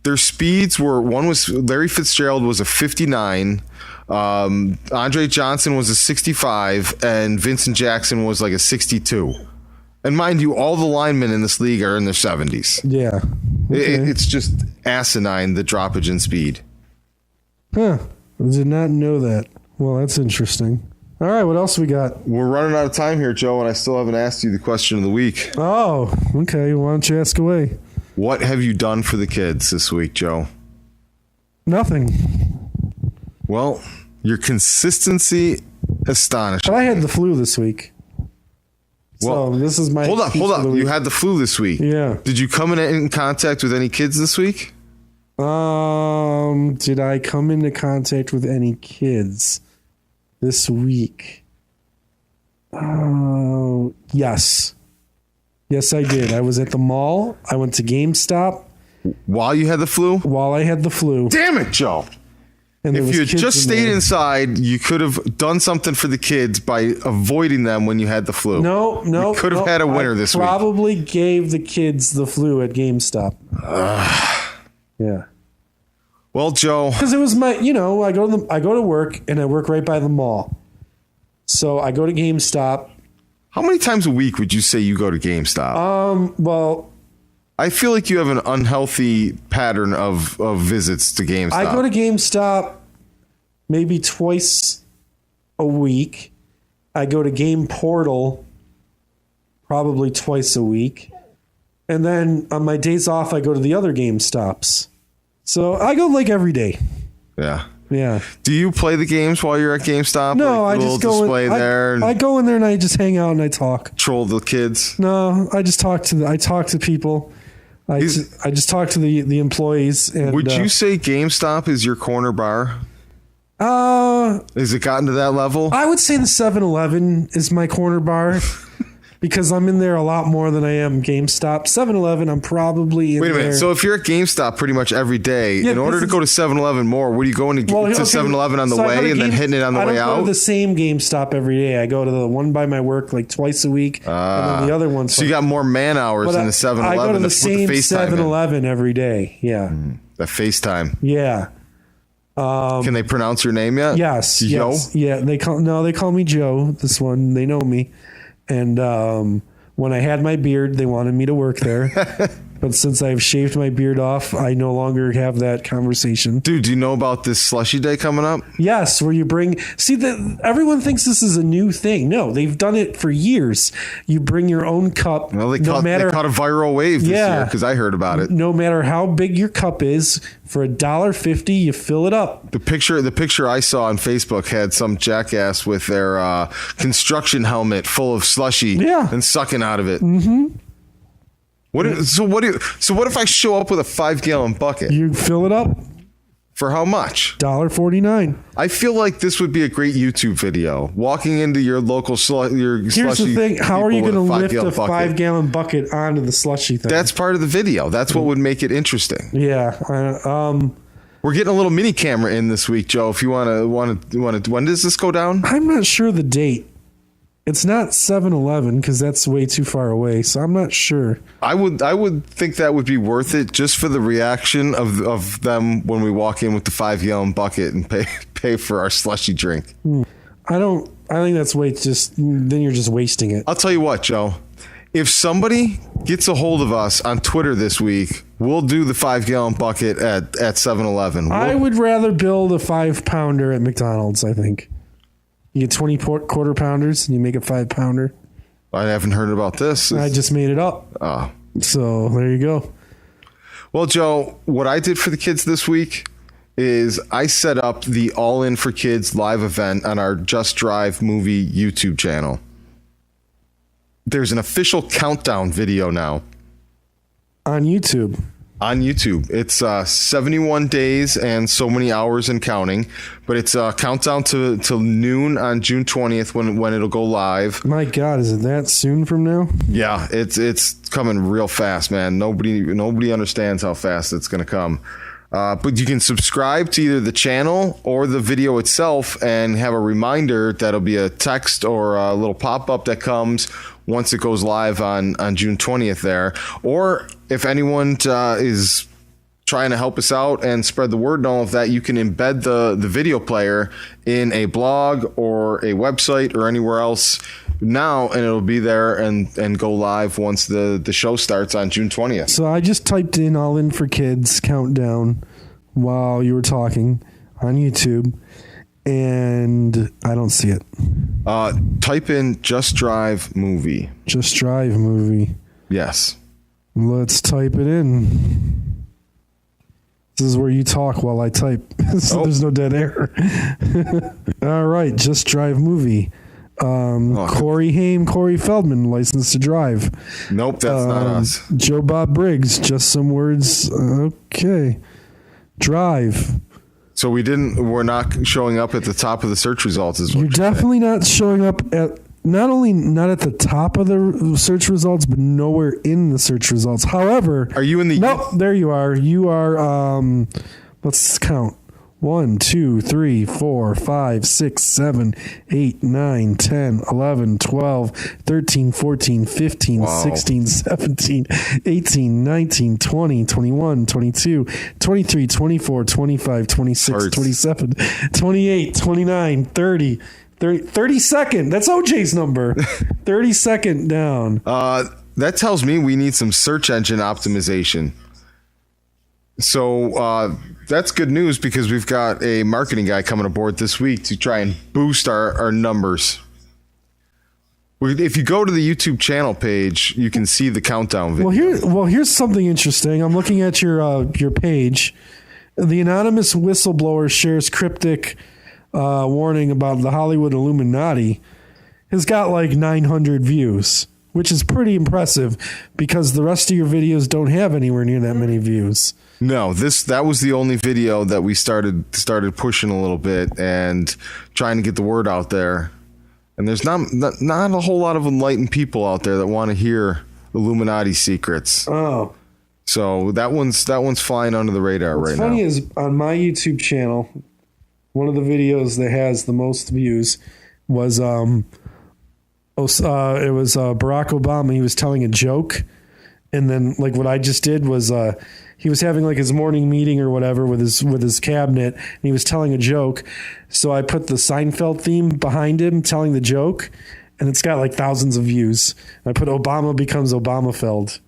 Their speeds were, one was, Larry Fitzgerald was a 59, Andre Johnson was a 65, and Vincent Jackson was like a 62. And mind you, all the linemen in this league are in their 70s. Yeah. Okay. It's just asinine, the droppage in speed. Huh. I did not know that. Well, that's interesting. All right, what else we got? We're running out of time here, Joe, and I still haven't asked you the question of the week. Oh, okay. Why don't you ask away? What have you done for the kids this week, Joe? Nothing. Well, your consistency astonishing. But I had the flu this week. Well, so this is my... Hold up. You had the flu this week. Yeah. Did you come in contact with any kids this week? Did I come into contact with any kids this week? Oh, yes. Yes, I did. I was at the mall. I went to GameStop. While you had the flu? While I had the flu. Damn it, Joe. And if you had just stayed inside, you could have done something for the kids by avoiding them when you had the flu. No. You could have had a winner this week. Probably gave the kids the flu at GameStop. Yeah. Well, Joe, because it was my, I go to work and I work right by the mall. So I go to GameStop. How many times a week would you say you go to GameStop? Well, I feel like you have an unhealthy pattern of visits to GameStop. I go to GameStop maybe twice a week. I go to Game Portal probably twice a week. And then on my days off, I go to the other GameStops. So I go like every day. Yeah. Yeah. Do you play the games while you're at GameStop? No, like I just go in there. I go in there and I just hang out and I talk. Troll the kids? No, I just talk to people. I just talk to the employees. And, would you say GameStop is your corner bar? Has it gotten to that level? I would say the 7-Eleven is my corner bar. Because I'm in there a lot more than I am GameStop. 7-Eleven, I'm probably in there. Wait a minute. So if you're at GameStop pretty much every day, in order to go to 7-Eleven more, what are you going to 7-Eleven on the way and then hitting it on the way out? I don't go to the same GameStop every day. I go to the one by my work like twice a week, and then the other one. So you got more man hours in the 7-Eleven. I go to the same 7-Eleven every day. Yeah. The FaceTime. Yeah. Can they pronounce your name yet? Yes. Joe? Yes. Yeah. They call me Joe. This one, they know me. And when I had my beard, they wanted me to work there. But since I've shaved my beard off, I no longer have that conversation. Dude, do you know about this slushy day coming up? Yes, where you bring... See, everyone thinks this is a new thing. No, they've done it for years. You bring your own cup. Well, they caught a viral wave this year because I heard about it. No matter how big your cup is, for $1.50, you fill it up. The picture I saw on Facebook had some jackass with their construction helmet full of slushy and sucking out of it. Mm-hmm. So what if I show up with a 5-gallon bucket? You fill it up. For how much? $1.49. I feel like this would be a great YouTube video. Walking into your local Here's the thing. How are you going to lift a 5-gallon bucket onto the slushy thing? That's part of the video. That's what would make it interesting. Yeah. We're getting a little mini camera in this week, Joe. If you want to, when does this go down? I'm not sure the date. It's not 7-Eleven because that's way too far away, so I'm not sure. I would think that would be worth it just for the reaction of them when we walk in with the 5-gallon bucket and pay for our slushy drink. I think that's then you're just wasting it. I'll tell you what, Joe. If somebody gets a hold of us on Twitter this week, we'll do the 5-gallon bucket at 7-Eleven. I would rather build a 5-pounder at McDonald's, I think. You get 20 quarter pounders and you make a 5-pounder. I haven't heard about this. I just made it up. So there you go. Well, Joe, what I did for the kids this week is I set up the All In for Kids live event on our Just Drive movie YouTube channel. There's an official countdown video now. On YouTube. On YouTube. It's 71 days and so many hours and counting, but it's a countdown to noon on June 20th when it'll go live. My God, is it that soon from now? Yeah, it's coming real fast, man. Nobody understands how fast it's going to come. But you can subscribe to either the channel or the video itself and have a reminder that'll be a text or a little pop-up that comes once it goes live on June 20th there. Or if anyone is trying to help us out and spread the word and all of that, you can embed the video player in a blog or a website or anywhere else now, and it'll be there and go live once the show starts on June 20th. So I just typed in All In for Kids countdown while you were talking on YouTube, and I don't see it. Type in Just Drive movie. Just Drive movie. Yes. Let's type it in. This is where you talk while I type. So there's no dead air. All right, Just Drive movie. Corey Haim, Corey Feldman, License to Drive. Nope, that's not us. Joe Bob Briggs, Just Some Words. Okay. Drive. So we're not showing up at the top of the search results. Is what You're definitely not showing up at, not at the top of the search results, but nowhere in the search results. However, are you in the? Nope, there you are. You are. Let's count. 1, 2, 3, 4, 5, 6, 7, 8, 9, 10, 11, 12, 13, 14, 15, 16, 17, 18, 19, 20, 21, 22, 23, 24, 25, 26, 27, 28, 29, 30. 32nd. That's OJ's number. 32nd down. That tells me we need some search engine optimization. So that's good news because we've got a marketing guy coming aboard this week to try and boost our numbers. If you go to the YouTube channel page, you can see the countdown video. Well, here's something interesting. I'm looking at your page. The anonymous whistleblower shares cryptic warning about the Hollywood Illuminati. Has got like 900 views, which is pretty impressive because the rest of your videos don't have anywhere near that many views. No, that was the only video that we started pushing a little bit and trying to get the word out there. And there's not a whole lot of enlightened people out there that want to hear Illuminati secrets. Oh. So that one's flying under the radar right now. What's funny is on my YouTube channel, one of the videos that has the most views was Barack Obama. He was telling a joke, and then like what I just did was he was having like his morning meeting or whatever with his cabinet, and he was telling a joke. So I put the Seinfeld theme behind him telling the joke, and it's got like thousands of views. I put Obama becomes Obamafeld.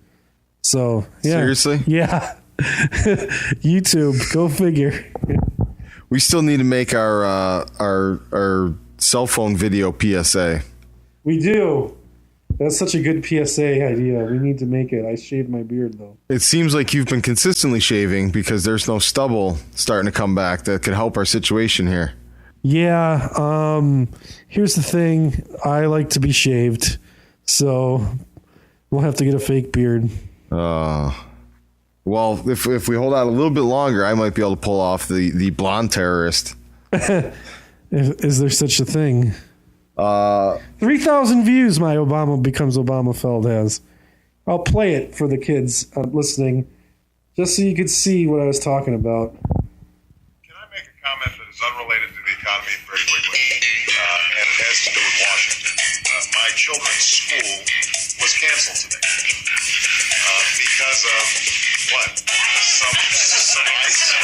So yeah, seriously, yeah. YouTube, go figure. We still need to make our cell phone video PSA. We do. That's such a good PSA idea. We need to make it. I shaved my beard, though. It seems like you've been consistently shaving because there's no stubble starting to come back that could help our situation here. Yeah. Here's the thing. I like to be shaved, so we'll have to get a fake beard. Well, if we hold out a little bit longer, I might be able to pull off the blonde terrorist. Is there such a thing? 3,000 views my Obama becomes Obamafeld has. I'll play it for the kids listening, just so you could see what I was talking about. Can I make a comment that is unrelated to the economy very quickly? And it has to do with Washington. My children's school was canceled today because of what? Some ice?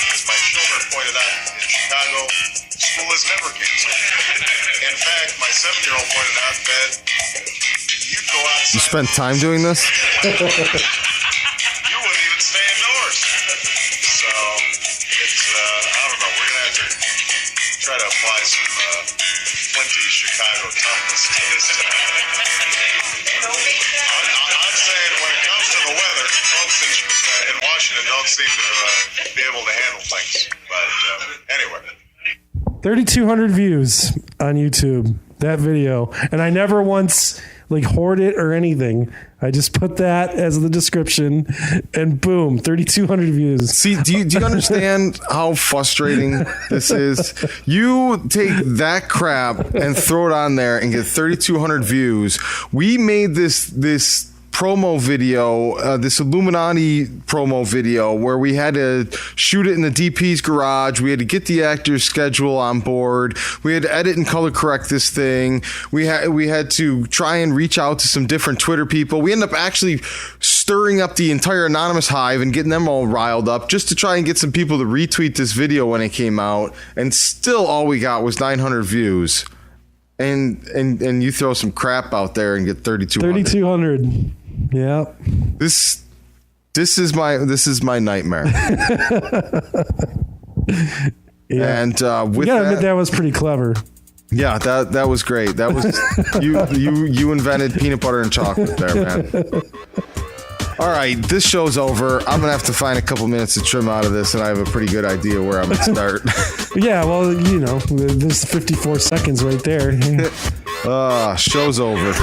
As my children pointed out in Chicago, school is never canceled. In fact, my 7-year-old pointed out that you go outside. You spent time doing this? You wouldn't even stay indoors. So it's I don't try to apply some flinty Chicago toughness to this tonight. I'm saying when it comes to the weather, folks in Washington don't seem to be able to handle things. But anyway. 3,200 views on YouTube, that video. And I never once hoard it or anything. I just put that as the description and boom, 3,200 views. See, do you understand how frustrating this is? You take that crap and throw it on there and get 3,200 views. We made this promo video, this Illuminati promo video, where we had to shoot it in the DP's garage. We had to get the actor's schedule on board. We had to edit and color correct this thing. We had to try and reach out to some different Twitter people. We ended up actually stirring up the entire anonymous hive and getting them all riled up just to try and get some people to retweet this video when it came out. And still all we got was 900 views. And you throw some crap out there and get 3,200. 3,200. Yeah. This is my nightmare. Yeah. And with that was pretty clever. Yeah, that was great. That was you invented peanut butter and chocolate there, man. All right, this show's over. I'm gonna have to find a couple minutes to trim out of this, and I have a pretty good idea where I'm gonna start. Yeah, well, this 54 seconds right there. Show's over.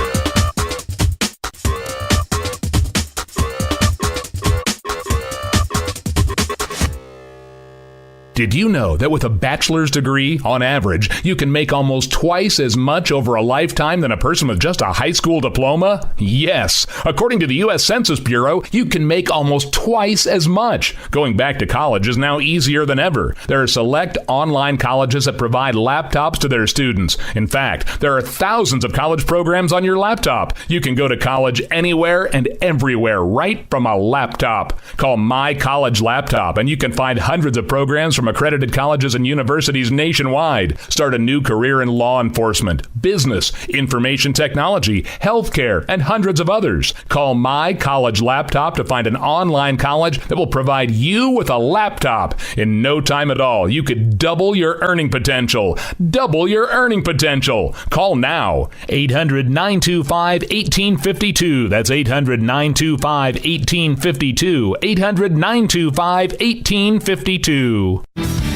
Did you know that with a bachelor's degree, on average, you can make almost twice as much over a lifetime than a person with just a high school diploma? Yes. According to the U.S. Census Bureau, you can make almost twice as much. Going back to college is now easier than ever. There are select online colleges that provide laptops to their students. In fact, there are thousands of college programs on your laptop. You can go to college anywhere and everywhere right from a laptop. Call My College Laptop and you can find hundreds of programs from accredited colleges and universities nationwide. Start a new career in law enforcement, business, information technology, healthcare, and hundreds of others. Call My College Laptop to find an online college that will provide you with a laptop. In no time at all, you could double your earning potential. Double your earning potential. Call now. 800-925-1852. That's 800-925-1852. 800-925-1852.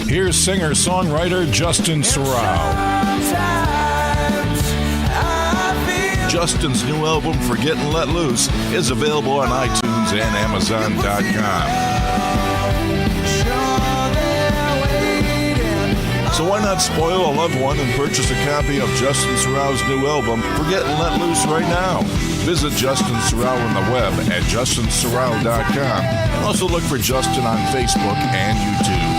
Here's singer-songwriter Justin Sorrell. Justin's new album, Forget and Let Loose, is available on iTunes and Amazon.com. So why not spoil a loved one and purchase a copy of Justin Sorrell's new album, Forget and Let Loose, right now? Visit Justin Sorrell on the web at justinsorrell.com and also look for Justin on Facebook and YouTube.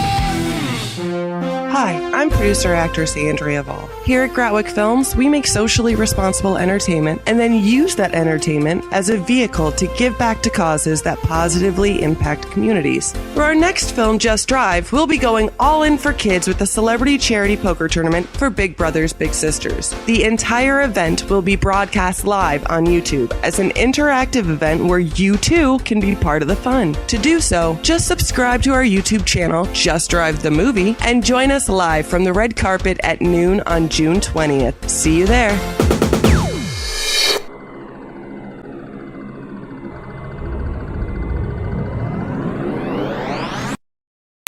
Hi, I'm producer-actress Andrea Vall. Here at Gratwick Films, we make socially responsible entertainment and then use that entertainment as a vehicle to give back to causes that positively impact communities. For our next film, Just Drive, we'll be going all in for kids with a celebrity charity poker tournament for Big Brothers Big Sisters. The entire event will be broadcast live on YouTube as an interactive event where you too can be part of the fun. To do so, just subscribe to our YouTube channel, Just Drive the Movie, and join us live from the red carpet at noon on June 20th. See you there.